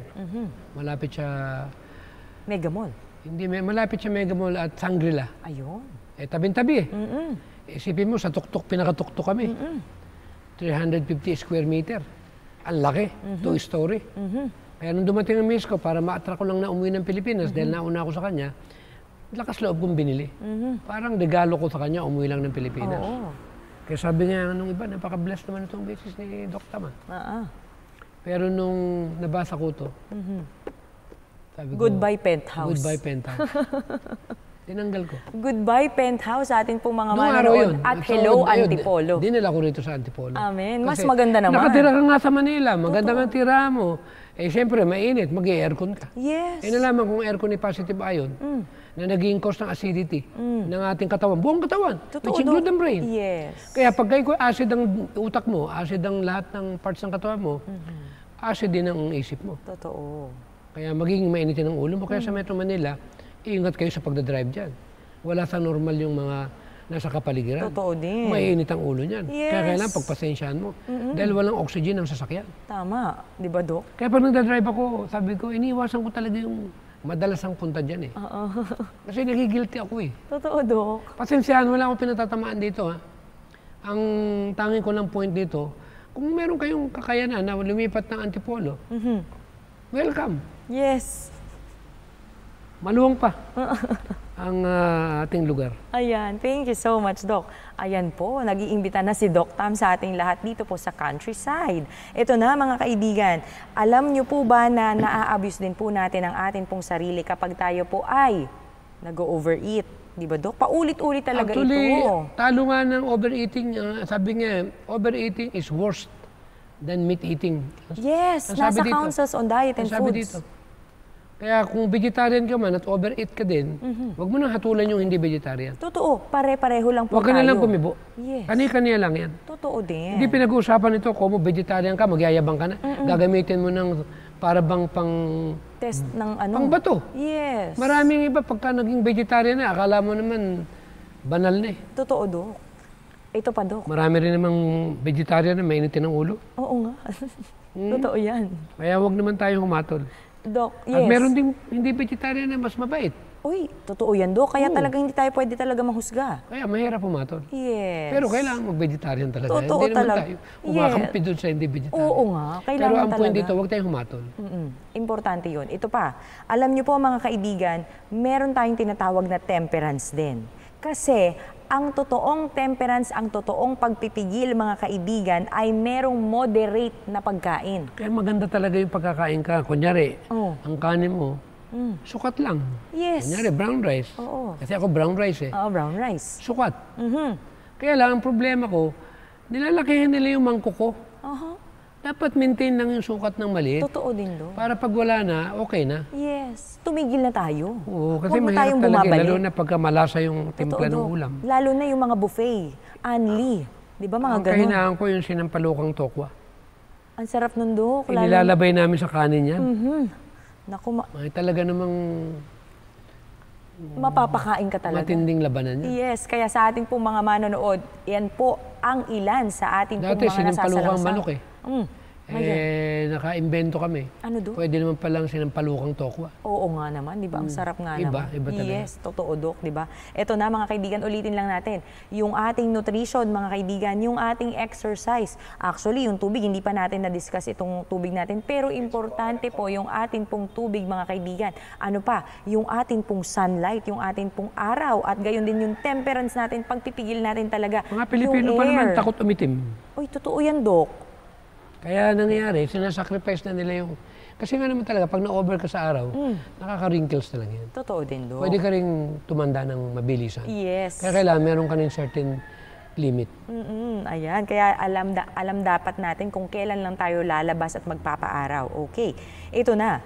Malapit siya... Mega Mall. Hindi, malapit siya Mega Mall at Shangri-La. Ayun. Eh, tabing-tabi eh. Isipin mo, sa tuktok, pinakatuktok kami. 350 square meter. Ang laki, 2-story. Kaya nung dumating ang miss ko, para ma-attract ko lang na umuwi ng Pilipinas, dahil nauna ako sa kanya, lakas loob kong binili. Parang regalo ko sa kanya, umuwi lang ng Pilipinas. Kaya sabi niya, nung iba, napaka-blessed naman itong business ni Doc Tama. Pero nung nabasa ko to, sabi ko, Goodbye Penthouse. Goodbye Penthouse. Tinanggal ko. Goodbye Penthouse sa ating pong mga Noong araw yun. manonood. At hello ayun, Antipolo. Dinala ko rito sa Antipolo. Amen. Mas Kasi maganda naman. Nakatira ka nga sa Manila. Maganda nga tira mo. Eh, siyempre, mainit. Mag-aircon ka. Yes. Eh, nalaman kung aircon ni positive ion na naging cause ng acidity ng ating katawan. Buong katawan. Totoo, which include ang brain. Yes. Kaya pag kayo acid ang utak mo, acid ang lahat ng parts ng katawan mo, acid din ang isip mo. Totoo. Kaya magiging mainitin ang ulo mo. Kaya sa Metro Manila, iingat kayo sa pagdadrive dyan. Wala sa normal yung mga nasa kapaligiran. Totoo din. Mainit ang ulo niyan. Yes. Kaya kailangan pagpasensyahan mo. Dahil walang oxygen ang sasakyan. Tama. Di ba, Dok? Kaya pag nagdadrive ako, sabi ko, iniiwasan ko talaga yung madalas ang punta dyan eh. Kasi nagigilty ako eh. Totoo, Dok. Pasensyahan, wala akong pinatatamaan dito ha. Ang tanging ko lang point dito, kung meron kayong kakayanan na lumipat ng Antipolo, welcome. Yes. Maluwang pa ang ating lugar. Ayan, thank you so much, Doc. Ayan po, nag-iimbita na si Doc Tam sa ating lahat dito po sa countryside. Ito na mga kaibigan, alam niyo po ba na naa-abuse din po natin ang atin pong sarili kapag tayo po ay nag-overeat? Di ba, Doc? Paulit-ulit talaga Actually, ito. talo nga ng overeating. Sabi nga, overeating is worse than meat eating. Yes, Ang nasa sabi dito. councils on diet and Ang sabi foods. dito. Kaya kung vegetarian ka man at overeat ka din, wag mo nang hatulan yung hindi vegetarian. Totoo, pare-pareho lang po Huwag ka na tayo. lang kumibo. Yes. Kani-kaniya lang yan. Totoo din. Hindi pinag-uusapan ito kung vegetarian ka, magyayabang ka na. Gagamitin mo ng para bang Test ng ano? pang bato. Yes. Maraming iba pagka naging vegetarian na, akala mo naman banal na eh. Totoo, Dok. Ito pa, Dok. Marami rin namang vegetarian na mainitin ng ulo. Oo nga. Totoo yan. Kaya huwag naman tayong humatol. Dok, yes. At meron ding hindi vegetarian na mas mabait. Uy, totoo yan, Dok. Kaya talaga hindi tayo pwede talaga mahusga. Kaya mahirap humatol. Yes. Pero kailangan mag-vegetarian talaga. Totoo Hindi naman talaga. tayo umakampi doon sa hindi vegetarian. Oo nga, kailangan Pero ang point talaga. dito, huwag tayong humatol. Importante yun. Ito pa, alam niyo po mga kaibigan, meron tayong tinatawag na temperance din. Kasi ang totoong temperance, ang totoong pagpipigil mga kaibigan ay merong moderate na pagkain. Kaya maganda talaga yung pagkakain ka. Kunyari, ang kanin mo, sukat lang. Yes. Kunyari, brown rice. Oo. Kasi ako brown rice eh. Brown rice. Sukat. Kaya lang, ang problema ko, nilalakihan nila yung mangkok ko. Dapat maintain lang yung sukat ng maliit. Totoo din, Dok. Para pag wala na, okay na. Yes. Tumigil na tayo. Oo, kasi Huwag na mahirap tayong talaga. bumabalik. Lalo na pagka malasa yung timpla ng Dok. ulam. Lalo na yung mga buffet. Anli. Di ba mga Ang ganun? kahinaan ko yung sinampalukang tokwa. Ang sarap nun, Dok. Inilalabay namin sa kanin yan. Naku, Ay, talaga namang mapapakain ka talaga. matinding labanan yan. Yes, kaya sa ating pong mga manonood, yan po ang ilan sa ating pong Dati mga sinampalukang nasasalasang. manok eh. Naka-imbento kami. Ano do? Pwede naman palang sinampalukang tokwa. Oo nga naman, di ba? Ang sarap nga Iba, naman. iba talaga. Yes, totoo, Dok, di ba? Ito na mga kaibigan, ulitin lang natin. Yung ating nutrition, mga kaibigan, yung ating exercise. Actually, yung tubig, hindi pa natin na-discuss itong tubig natin. Pero importante po yung ating pong tubig, mga kaibigan. Ano pa? Yung ating pong sunlight, yung ating pong araw. At gayon din yung temperance natin, pagpipigil natin talaga Mga Pilipino yung pa naman air. takot umitim. Uy, totoo yan, Dok. Kaya nangyayari, sinasacrifice na nila yung... Kasi nga naman talaga, pag na-over ka sa araw, nakaka-wrinkles talaga yan. Totoo din, Dok. Pwede ka rin tumanda ng mabilisan. Yes. Kaya kailangan meron ka ng certain limit. Ayan, kaya alam dapat natin kung kailan lang tayo lalabas at magpapaaraw. Okay, ito na.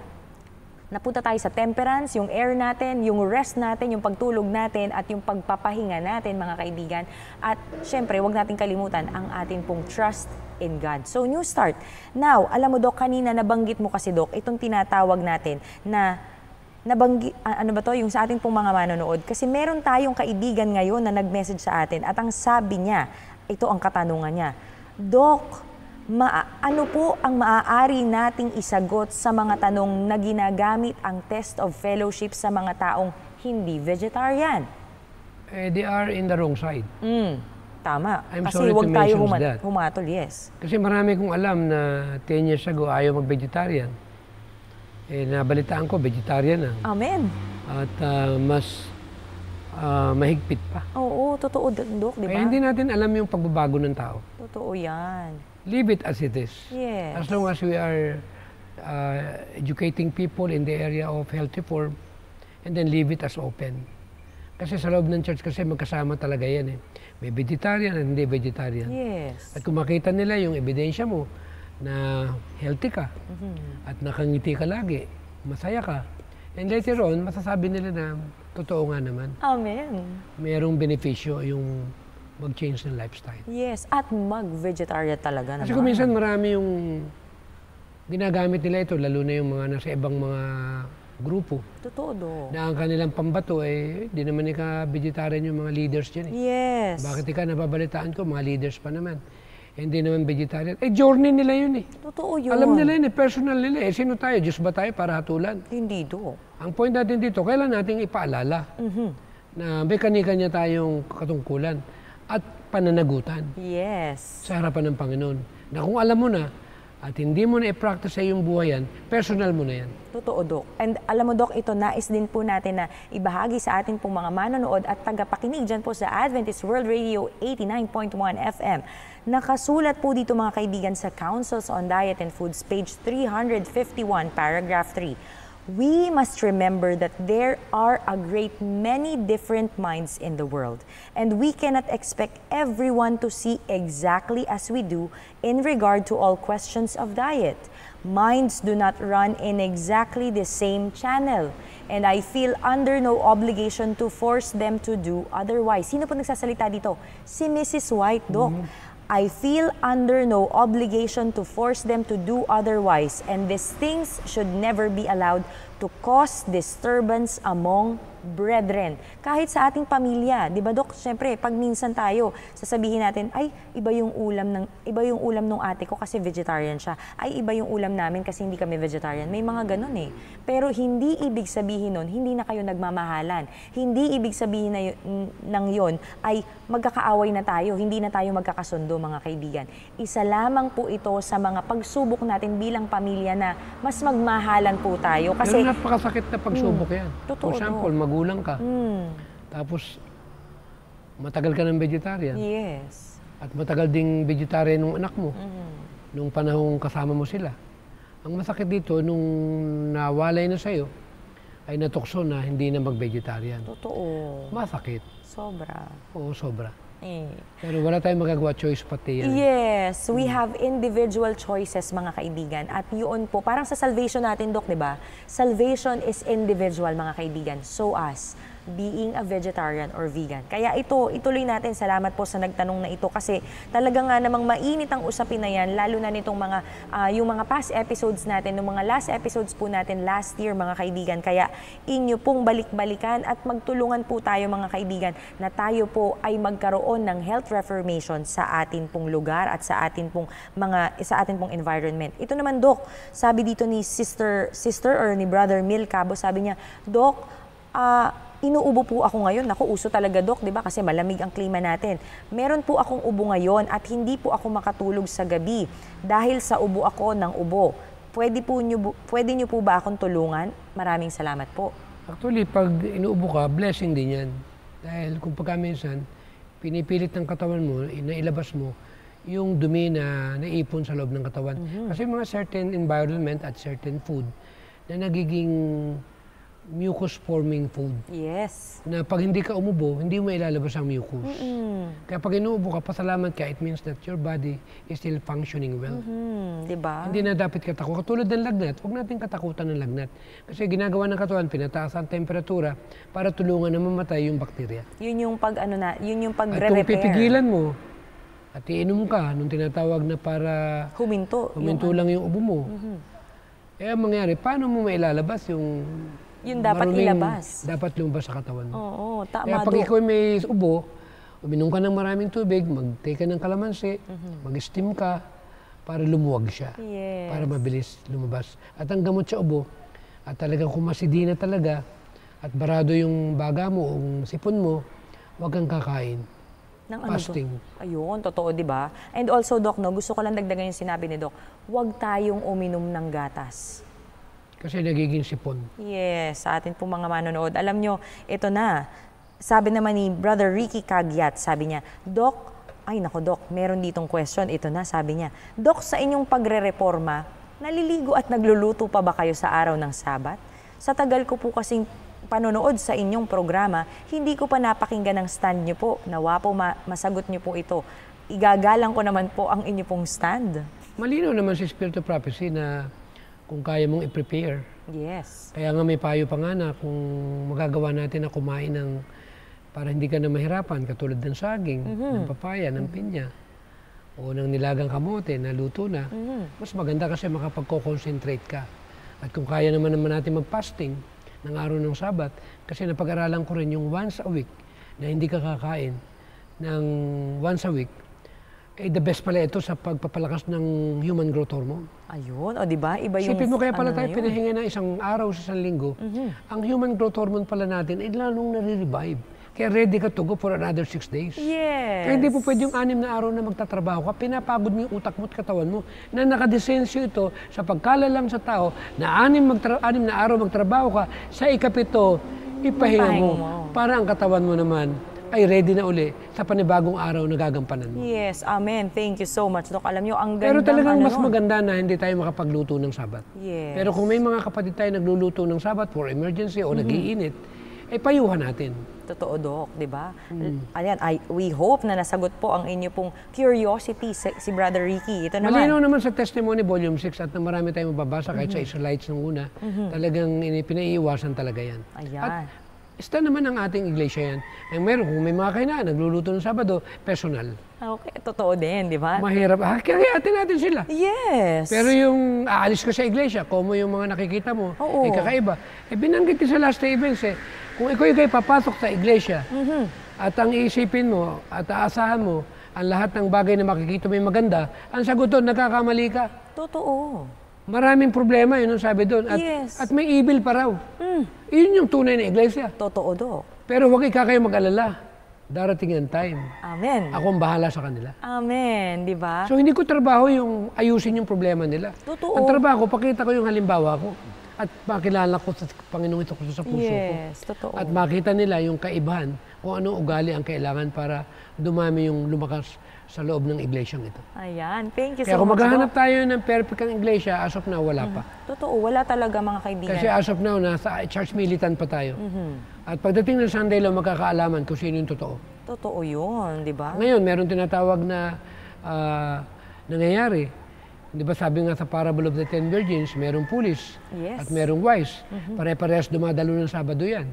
Napunta tayo sa temperance, yung air natin, yung rest natin, yung pagtulog natin, at yung pagpapahinga natin, mga kaibigan. At syempre, huwag natin kalimutan ang ating pong trust in God. So, new start. Now, alam mo, Dok, kanina nabanggit mo kasi, Dok, itong tinatawag natin na nabanggit, ano ba to, yung sa ating pong mga manonood. Kasi meron tayong kaibigan ngayon na nag-message sa atin at ang sabi niya, ito ang katanungan niya, Dok, ano po ang maaari nating isagot sa mga tanong na ginagamit ang test of fellowship sa mga taong hindi vegetarian? They are in the wrong side. Tama. I'm Kasi sorry huwag to tayo mention that. humatol, yes. Kasi marami kong alam na 10 years ago ayaw mag-vegetarian. Nabalitaan ko, vegetarian na. Amen. At mas mahigpit pa. Oo, totoo, Dok, di ba? Kaya hindi natin alam yung pagbabago ng tao. Totoo yan. Leave it as it is. Yes. As long as we are educating people in the area of healthy form, and then leave it as open. Kasi sa loob ng church kasi magkasama talaga yan eh. May vegetarian at hindi vegetarian. Yes. At kung makita nila yung ebidensya mo na healthy ka at nakangiti ka lagi, masaya ka, and later on, masasabi nila na totoo nga naman. Amen. Mayroong benepisyo yung mag-change ng lifestyle. Yes, at mag-vegetarian talaga Kasi naman. kung minsan marami yung ginagamit nila ito, lalo na yung mga nasa ibang mga grupo, Totoo, Dok. na ang kanilang pambato di naman ika-vegetarian yung mga leaders dyan eh. Yes. Bakit nababalitaan ko, mga leaders pa naman. Hindi naman vegetarian. Journey nila yun eh. Totoo yun. Alam nila yun eh, personal nila eh. Sino tayo? Diyos ba tayo para hatulan? Hindi, Dok. Ang point natin dito, kailan natin ipaalala na may kanya-kanya tayong katungkulan at pananagutan Yes. sa harapan ng Panginoon. Na kung alam mo na at hindi mo na i-practice sa iyong buhay yan, personal mo na yan. Totoo, Dok. And alam mo, Dok, ito nais din po natin na ibahagi sa ating pong mga manonood at tagapakinig dyan po sa Adventist World Radio 89.1 FM. Nakasulat po dito, mga kaibigan, sa Councils on Diet and Foods, page 351, paragraph 3. We must remember that there are a great many different minds in the world, and we cannot expect everyone to see exactly as we do in regard to all questions of diet. Minds do not run in exactly the same channel, and I feel under no obligation to force them to do otherwise. Sino po nagsasalita dito? Si Mrs. White, Doc. I feel under no obligation to force them to do otherwise, and these things should never be allowed to cause disturbance among brethren. Kahit sa ating pamilya, di ba, Dok? Siyempre, pag minsan tayo, sasabihin natin, ay, iba yung ulam ng ate ko kasi vegetarian siya. Ay, iba yung ulam namin kasi hindi kami vegetarian. May mga ganun eh. Pero hindi ibig sabihin nun, hindi na kayo nagmamahalan. Hindi ibig sabihin ng yon ay magkakaaway na tayo, hindi na tayo magkakasundo, mga kaibigan. Isa lamang po ito sa mga pagsubok natin bilang pamilya na mas magmahalan po tayo. Kasi Pero napakasakit na pagsubok yan. Totoo, For example, magulang ka, tapos matagal ka ng vegetarian. yes. At matagal ding vegetarian ng anak mo, nung panahong kasama mo sila. Ang masakit dito, nung nawalay na sa'yo, ay natukso na hindi na mag-vegetarian. Totoo. Masakit. Sobra. Oo, sobra. Eh. Pero wala tayong magagawa, choice pati yan. Yes, we have individual choices, mga kaibigan. At yun po, parang sa salvation natin, Dok, di ba? Salvation is individual, mga kaibigan. So as being a vegetarian or vegan. Kaya ituloy natin. Salamat po sa nagtanong na ito kasi talaga nga namang mainit ang usapin na yan, lalo na nitong mga, yung mga past episodes natin, yung mga last episodes po natin last year mga kaibigan. Kaya inyo pong balik-balikan at magtulungan po tayo mga kaibigan na tayo po ay magkaroon ng health reformation sa atin pong lugar at sa atin pong environment. Ito naman, Dok, sabi dito ni sister or ni Brother Mil Cabo, sabi niya, Dok, inuubo po ako ngayon. Naku, uso talaga, Dok, di ba? Kasi malamig ang klima natin. Meron po akong ubo ngayon at hindi po ako makatulog sa gabi dahil sa ubo ako ng ubo. Pwede niyo po ba akong tulungan? Maraming salamat po. Actually, pag inuubo ka, blessing din yan. Dahil kung pagkaminsan, pinipilit ng katawan mo, nailabas mo, yung dumi na naipon sa loob ng katawan. Kasi mga certain environment at certain food na nagiging mucus-forming food. Yes. Na pag hindi ka umubo, hindi mo ilalabas ang mucus. Kaya pag inuubo ka, pasalamat ka, it means that your body is still functioning well. Diba? Hindi na dapat katakot. Katulad ng lagnat, huwag natin katakutan ng lagnat. Kasi ginagawa ng katawan, pinataas ang temperatura para tulungan na mamatay yung bakterya. Yun yung yun yung At kung pagre-repair. pipigilan mo, at iinom ka, nung tinatawag na para Huminto lang yung ubo mo, eh ang mangyari, paano mo mailalabas yung dapat maruming ilabas. dapat lumabas sa katawan mo. Oo, tama. Kaya pag ikaw may ubo, uminom ka ng maraming tubig, mag-take ka ng kalamansi, mag-steam ka, para lumuwag siya. Yes. Para mabilis lumabas. At ang gamot sa ubo, at talagang kumasidi na talaga, at barado yung baga mo, yung sipon mo, huwag kang kakain. Fasting. Ayun, totoo, di ba? And also, Doc, no, gusto ko lang dagdagan yung sinabi ni Doc, huwag tayong uminom ng gatas. Kasi nagiging sipon. Yes, sa atin po mga manonood. Alam nyo, ito na. Sabi naman ni Brother Ricky Cagyat, sabi niya, Doc, Doc, meron ditong question. Ito na, sabi niya, Doc, sa inyong pagre-reforma, naliligo at nagluluto pa ba kayo sa araw ng Sabat? Sa tagal ko po kasing panonood sa inyong programa, hindi ko pa napakinggan ang stand niyo po. Nawa po masagot niyo po ito. Igagalang ko naman po ang inyo pong stand. Malinaw naman sa Spirit of Prophecy na kung kaya mong i-prepare. Yes. Kaya nga may payo pa nga na kung magagawa natin na kumain ng para hindi ka na mahirapan, katulad ng saging, ng papaya, ng pinya, o ng nilagang kamote na luto na, mas maganda kasi makapagko-concentrate ka. At kung kaya naman natin mag-fasting ng araw ng Sabat, kasi napag-aralan ko rin yung once a week na hindi ka kakain ng once a week, eh the best pala ito sa pagpapalakas ng human growth hormone. Ayun, o diba? Iba yung... Sipin mo kaya pala tayo pinahinga ng isang araw sa isang linggo, ang human growth hormone pala natin ay lalong nare-revive. Kaya ready ka to go for another 6 days. Yes. Kaya hindi po pwede yung 6 na araw na magtatrabaho ka, pinapagod mo yung utak mo at katawan mo na nakadesensyo ito sa pagkalalang sa tao na 6 na araw magtrabaho ka, sa ikapito, ipahinga mo. Para ang katawan mo naman ay ready na uli sa panibagong araw na gagampanan mo. Yes, amen. Thank you so much, Doc. Alam nyo, ang gandang Pero talagang mas maganda na hindi tayo makapagluto ng Sabat. Yes. Pero kung may mga kapatid tayo nagluluto ng Sabat for emergency o nag-iinit, ay payuhan natin. Totoo, Doc, di ba? Ayan, we hope na nasagot po ang inyo pong curiosity si Brother Ricky. Ito naman. Malinaw naman sa Testimony Volume 6 at na marami tayong mababasa kahit sa Israelites nung una, talagang pinaiiwasan talaga yan. Ayan. At ista naman ang ating iglesia yan. Ay meron, kung may mga kainaan, nagluluto ng Sabado, personal. Okay, totoo din, di ba? Mahirap. Kakayatin natin sila. Yes. Pero yung aalis ka sa iglesia, como yung mga nakikita mo, ay kakaiba. Eh binanggit ko sa last day events kung ikaw papasok sa iglesia, at ang iisipin mo, at aasahan mo, ang lahat ng bagay na makikita mo yung maganda, ang sagot doon, nagkakamali ka. Totoo. Maraming problema, yun ang sabi doon. At may evil pa raw. Yun yung tunay na iglesia. Totoo, Doc. Pero huwag kayo mag-alala. Darating ang time. Amen. Ako ang bahala sa kanila. Amen, di ba? So hindi ko trabaho yung ayusin yung problema nila. Totoo. Ang trabaho ko, pakita ko yung halimbawa ko. At makilala ko sa Panginoong ito sa puso ko. Yes, totoo. At makita nila yung kaibahan kung anong ugali ang kailangan para dumami yung lumakas sa loob ng iglesyang ito. Ayan, thank you Kaya so kung much, maghahanap Doc. tayo ng perfect ang iglesia, as of now, wala pa. Totoo, wala talaga mga kaibigan. Kasi as of now, nasa church militant pa tayo. At pagdating ng Sunday lang, magkakaalaman kung sino yung totoo. Totoo yun, di ba? Ngayon, meron tinatawag na nangyayari. Di ba sabi nga sa Parable of the 10 Virgins, merong pulis Yes. at merong wise. Pare-parehas dumadalo ng Sabado yan.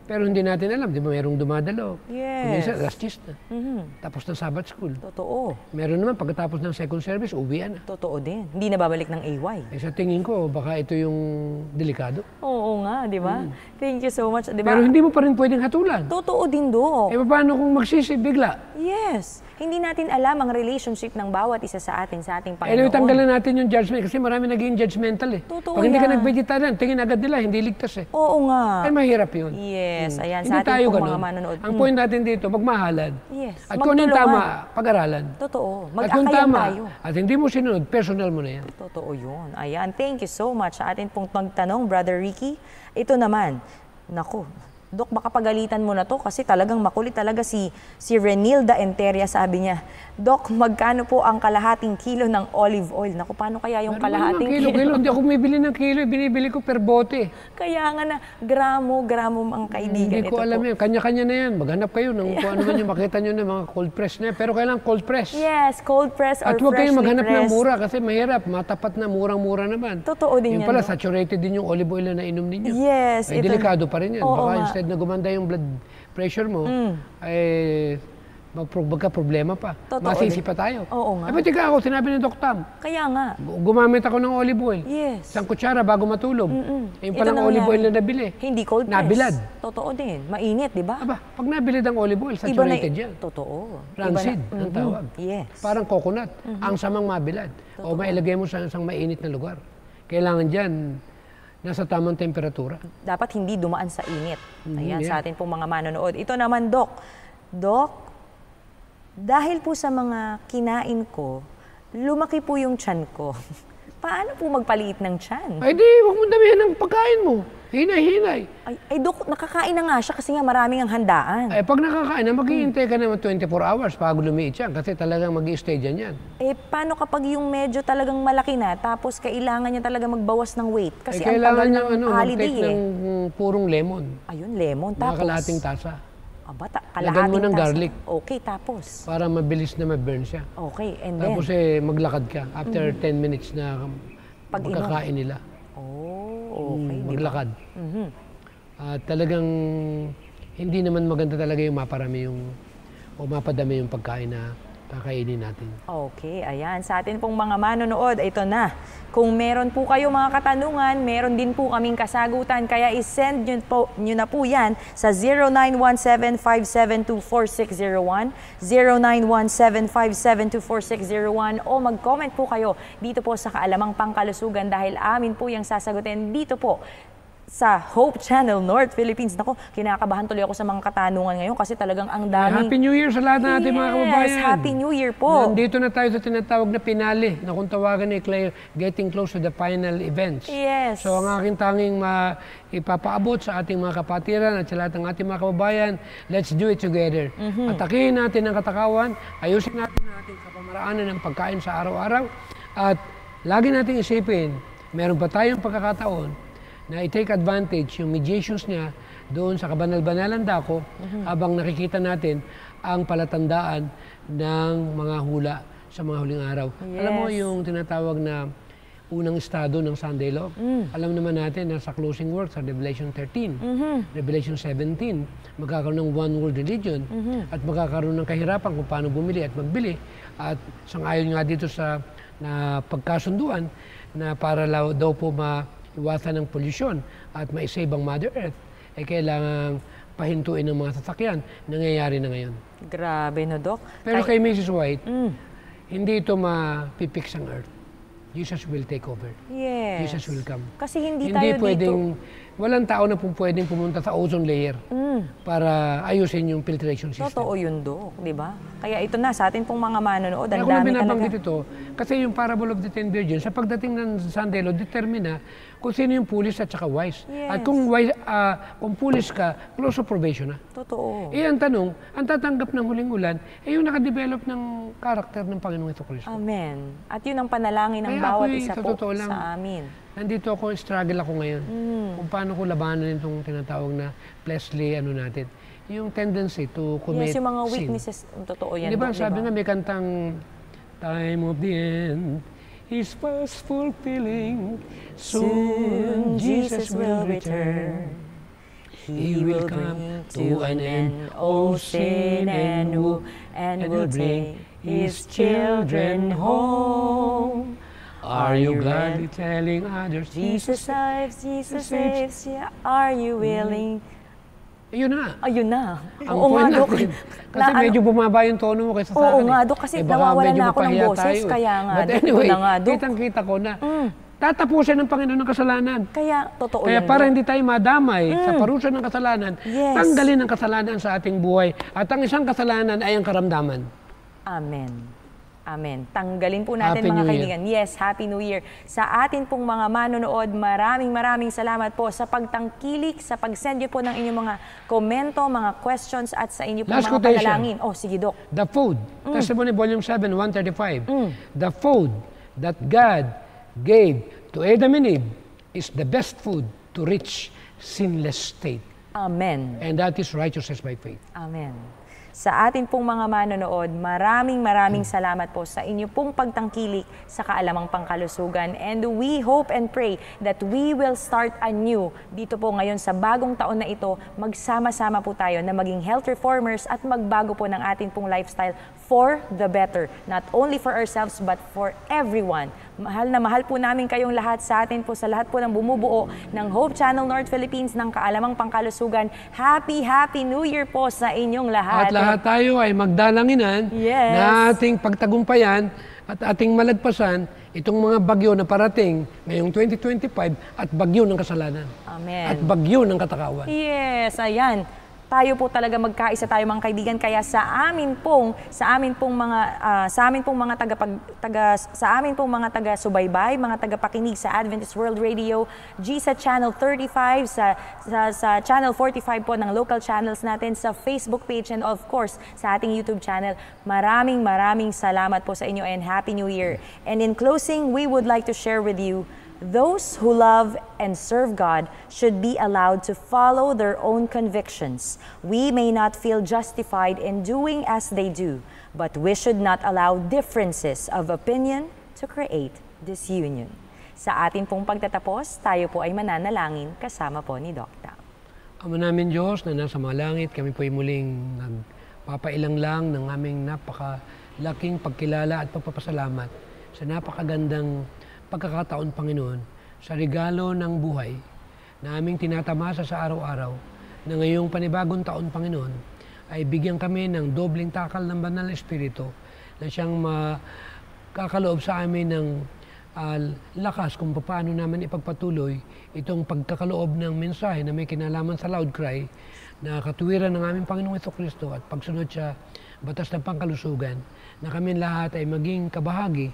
Pero hindi natin alam, di ba, merong dumadalo. Yes. Minsan, last cheese na. Tapos ng Sabbath school. Totoo. Meron naman, pagkatapos ng second service, uwian na. Totoo din. Hindi na babalik ng AY. Sa tingin ko, baka ito yung delikado. Oo nga, di ba? Thank you so much. Di ba? Pero hindi mo pa rin pwedeng hatulan. Totoo din, Dok. Paano kung magsisi bigla? Yes. Hindi natin alam ang relationship ng bawat isa sa ating Panginoon. Anyway, tanggalan natin yung judgment kasi marami naging judgmental eh. Totoo Pag hindi ka yan. nag-vegetarian, tingin agad nila, hindi ligtas eh. Oo nga. Mahirap yun. Yes. Ayan, Hindi sa ating tayo pong ganun. mga manonood. Ang point natin dito, magmahalan. Yes. At kung ano yung tama, pag-aralan. Totoo. At kung Mag-akayan tama, tayo. at hindi mo sinunod, personal mo na yan. Totoo yun. Ayan, thank you so much sa atin pong magtanong, Brother Ricky. Ito naman, naku, Dok, baka pagalitan mo na to kasi talagang makulit talaga si Renilda Enteria, sabi niya. Dok, magkano po ang kalahating kilo ng olive oil? Naku, paano kaya yung kalahating kilo? Hindi ako bumibili ng kilo, binibili ko per bote. Kaya nga na, gramo ang kaibigan. Hindi ko alam yan. Kanya-kanya na yan. Maghanap kayo ng kung ano man yung makita nyo na mga cold press na yan. Pero kailangan cold press. Yes, cold press or At huwag kayong maghanap ng pressed. mura kasi mahirap. Matapat na murang-mura naman. Totoo din Yung yan. pala, No? saturated din yung olive oil na nainom ninyo. Yes. Ay, delikado pa rin yan. Oo Baka nga. instead na gumanda yung blood pressure mo, ay magka-problema pa. Totoo Masisi din. pa tayo. Oo nga. Eh, pati ka ako, sinabi ni Doc Tam, Kaya nga. gumamit ako ng olive oil. Yes. Isang kutsara bago matulog. Yung Ito palang olive nangyari. oil na nabili. Hindi cold press. Nabilad. Totoo din. Mainit, di ba? Aba, pag nabilad ang olive oil, saturated yan. Totoo. Rancid, Iba na- ang tawag. Yes. Parang coconut. Ang samang mabilad. O mailagay mo sa isang mainit na lugar. Kailangan dyan, nasa tamang temperatura. Dapat hindi dumaan sa init. Ayan, yeah. sa atin pong mga manonood. Ito naman, Doc. Doc, dahil po sa mga kinain ko, lumaki po yung tiyan ko. Paano po magpaliit ng tiyan? Ay di, huwag mo damihan ng pagkain mo. Hinay-hinay. Ay, Doc, nakakain na nga siya kasi nga maraming ang handaan. Ay, pag nakakain na, maghihintay ka naman 24 hours bago lumiit yan kasi talagang mag-i-stay dyan yan. Paano kapag yung medyo talagang malaki na, tapos kailangan niya talaga magbawas ng weight? Kasi ang kailangan tagal niya ng holiday mag-take ng purong lemon. Ayun, lemon. Mga Tapos, kalahating tasa. kalahating Lagyan mo ng tasa. garlic. Okay, tapos. Para mabilis na ma-burn siya. Okay, and then? Tapos maglakad ka after 10 minutes na Pag-inom. magkakain nila. Oh, okay. di ba? Maglakad. At talagang hindi naman maganda talaga yung maparami yung o mapadami yung pagkain na kakainin natin. Okay, ayan. Sa atin pong mga manonood, ito na. Kung meron po kayo mga katanungan, meron din po kaming kasagutan. Kaya isend nyo na po yan sa 0917-572-4601, 0917-572-4601 o mag-comment po kayo dito po sa Kaalamang Pangkalusugan dahil amin po yung sasagutin dito po sa Hope Channel North Philippines. Nako, kinakabahan tuloy ako sa mga katanungan ngayon kasi talagang ang daming... Happy New Year sa lahat ng ating mga kababayan. Yes, Happy New Year po. Nandito na tayo sa tinatawag na pinali na kung tawagan ni Claire, getting close to the final events. Yes. So ang aking tanging ipapaabot sa ating mga kapatiran at sa lahat ng ating mga kababayan, let's do it together. Atakihin natin ang katakawan, ayusin natin ang ating kapamaraanan ng pagkain sa araw-araw at lagi nating isipin, meron pa tayong pagkakataon na i-take advantage yung mediations niya doon sa kabanal-banalan dako habang nakikita natin ang palatandaan ng mga hula sa mga huling araw. Yes. Alam mo yung tinatawag na unang estado ng Sunday Law? Alam naman natin na sa closing work sa Revelation 13, Revelation 17, magkakaroon ng one world religion at magkakaroon ng kahirapan kung paano bumili at magbili at sangayon nga dito sa na pagkasunduan na para daw po iwasan ng polusyon at maisave ang Mother Earth, ay kailangang pahintuin ng mga sasakyan. Nangyayari na ngayon. Grabe no, Doc. Pero kay Mrs. White, hindi ito mapipix ang Earth. Jesus will take over. Yes. Jesus will come. Kasi hindi tayo pwedeng, dito. walang tao na pwedeng pumunta sa ozone layer para ayusin yung filtration system. Totoo yun, Doc. Di ba? Kaya ito na, sa atin pong mga manonood, ang Kung dami binabanggit talaga. ito, kasi yung parable of the 10 virgins, sa pagdating ng Sunday Law, determina kung sino yung foolish at saka wise. Yes. At kung foolish ka, close of probation na. Totoo. Ang tanong, ang tatanggap ng huling ulan, yung nakadevelop ng karakter ng Panginoong Jesucristo. Amen. At yun ang panalangin ng Kaya bawat ako'y, isa sa po totoo lang, sa amin. Nandito ako, struggle ako ngayon. Kung paano ko labanan itong tinatawag na fleshly natin. Yung tendency to commit Yes, yung mga sin. weaknesses, totoo yan. Di ba, Doc, sabi nga may kantang time of the end is fast fulfilling, soon Jesus will return. He will bring to an end all sin and woe, and will take His children home. Are you gladly telling others, Jesus saves, Jesus saves, yeah. Are you willing? Ayun na. Ayun na. Ang Oo nga, point Dok. natin. Kasi medyo bumaba yung tono mo kaysa sa akin. Oo nga, Dok, kasi baka nawawalan medyo na ako ng mapahiya boses, tayo. kaya nga, But Dok, anyway, ito na nga, Dok. kitang-kita ko na tatapusin ng Panginoon ng kasalanan. Kaya, totoo Kaya yun, para Dok. hindi tayo madamay sa parusa ng kasalanan, Yes. tanggalin ang kasalanan sa ating buhay. At ang isang kasalanan ay ang karamdaman. Amen. Amen. Tanggalin po natin Happy mga New Year. kaibigan. Yes, Happy New Year. Sa atin pong mga manonood, maraming salamat po sa pagtangkilik, sa pag-send niyo po ng inyong mga komento, mga questions at sa inyo po Last mga quotation. panalangin. Oh, sige, Dok. The food, Testimony Volume 7, 135. The food that God gave to Adam and Eve is the best food to reach sinless state. Amen. And that is righteousness by faith. Amen. Sa atin pong mga manonood, maraming salamat po sa inyo pong pagtangkilik sa Kaalamang Pangkalusugan. And we hope and pray that we will start anew dito po ngayon sa bagong taon na ito. Magsama-sama po tayo na maging health reformers at magbago po ng ating pong lifestyle for the better. Not only for ourselves but for everyone. Mahal na mahal po namin kayong lahat, sa atin po, sa lahat po ng bumubuo ng Hope Channel North Philippines ng Kaalamang Pangkalusugan. Happy New Year po sa inyong lahat. At lahat tayo ay magdalanginan Yes. na ating pagtagumpayan at ating malagpasan itong mga bagyo na parating ngayong 2025 at bagyo ng kasalanan. Amen. At bagyo ng katakawan. Yes, ayan. Tayo po talaga magkaisa tayo mga kaibigan, kaya sa amin pong mga taga-subaybay, mga tagapakinig sa Adventist World Radio, sa Channel 35, sa Channel 45 po ng local channels natin, sa Facebook page, and of course sa ating YouTube channel. Maraming salamat po sa inyo and Happy New Year. And in closing, we would like to share with you, those who love and serve God should be allowed to follow their own convictions. We may not feel justified in doing as they do, but we should not allow differences of opinion to create disunion. Sa atin pong pagtatapos, tayo po ay mananalangin kasama po ni Dr. Ama namin Diyos na nasa mga langit, kami po ay muling nagpapailang lang ng aming napakalaking pagkilala at pagpapasalamat sa napakagandang pagkakataon, Panginoon, sa regalo ng buhay na aming tinatamasa sa araw-araw, na ngayong panibagong taon, Panginoon, ay bigyan kami ng dobling takal ng Banal na Espiritu na siyang makakaloob sa amin ng lakas kung paano naman ipagpatuloy itong pagkakaloob ng mensahe na may kinalaman sa loud cry na katuwiran ng aming Panginoong Jesucristo at pagsunod sa batas ng pangkalusugan, na kami lahat ay maging kabahagi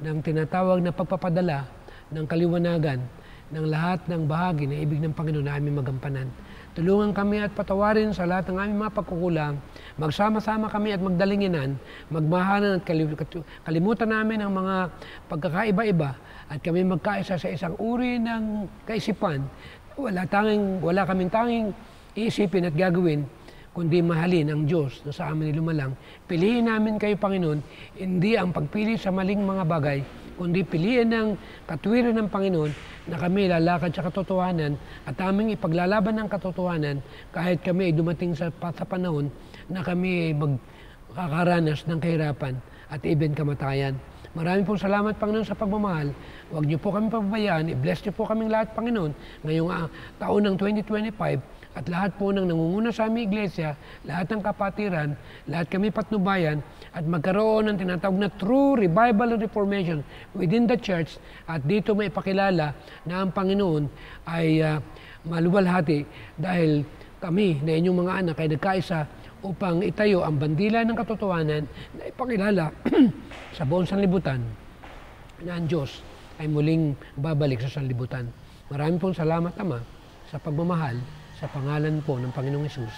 ng tinatawag na pagpapadala ng kaliwanagan ng lahat ng bahagi na ibig ng Panginoon na aming magampanan. Tulungan kami at patawarin sa lahat ng aming mga pagkukulang. Magsama-sama kami at magdalinginan, magmahalan at kalimutan namin ang mga pagkakaiba-iba at kami magkaisa sa isang uri ng kaisipan. Wala kaming tanging iisipin at gagawin kundi mahalin ang Diyos na sa amin nilumalang. Piliin namin kayo, Panginoon, hindi ang pagpili sa maling mga bagay, kundi piliin ang katuwiran ng Panginoon na kami lalakad sa katotohanan at aming ipaglalaban ng katotohanan kahit kami ay dumating sa panahon na kami ay magkakaranas ng kahirapan at even kamatayan. Maraming pong salamat, Panginoon, sa pagmamahal. Huwag niyo po kami pababayaan. I-bless niyo po kaming lahat, Panginoon, ngayong taon ng 2025. At lahat po ng nangunguna sa aming iglesia, lahat ng kapatiran, lahat kami patnubayan, at magkaroon ng tinatawag na true revival and reformation within the church. At dito may ipakilala na ang Panginoon ay maluwalhati dahil kami na inyong mga anak ay nagkaisa upang itayo ang bandila ng katotohanan na ipakilala sa buong sanlibutan na ang Diyos ay muling babalik sa sanlibutan. Maraming pong salamat, Ama, sa pagmamahal sa pangalan po ng Panginoong Hesus.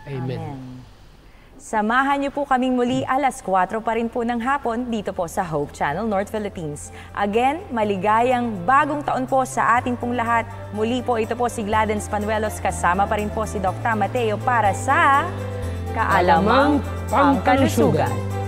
Amen. Samahan niyo po kaming muli 4:00 pa rin po ng hapon dito po sa Hope Channel North Philippines. Again, maligayang bagong taon po sa atin pong lahat. Muli po ito po si Gladens Panuelos, kasama pa rin po si Dr. Mateo para sa Kaalamang Pangkalusugan.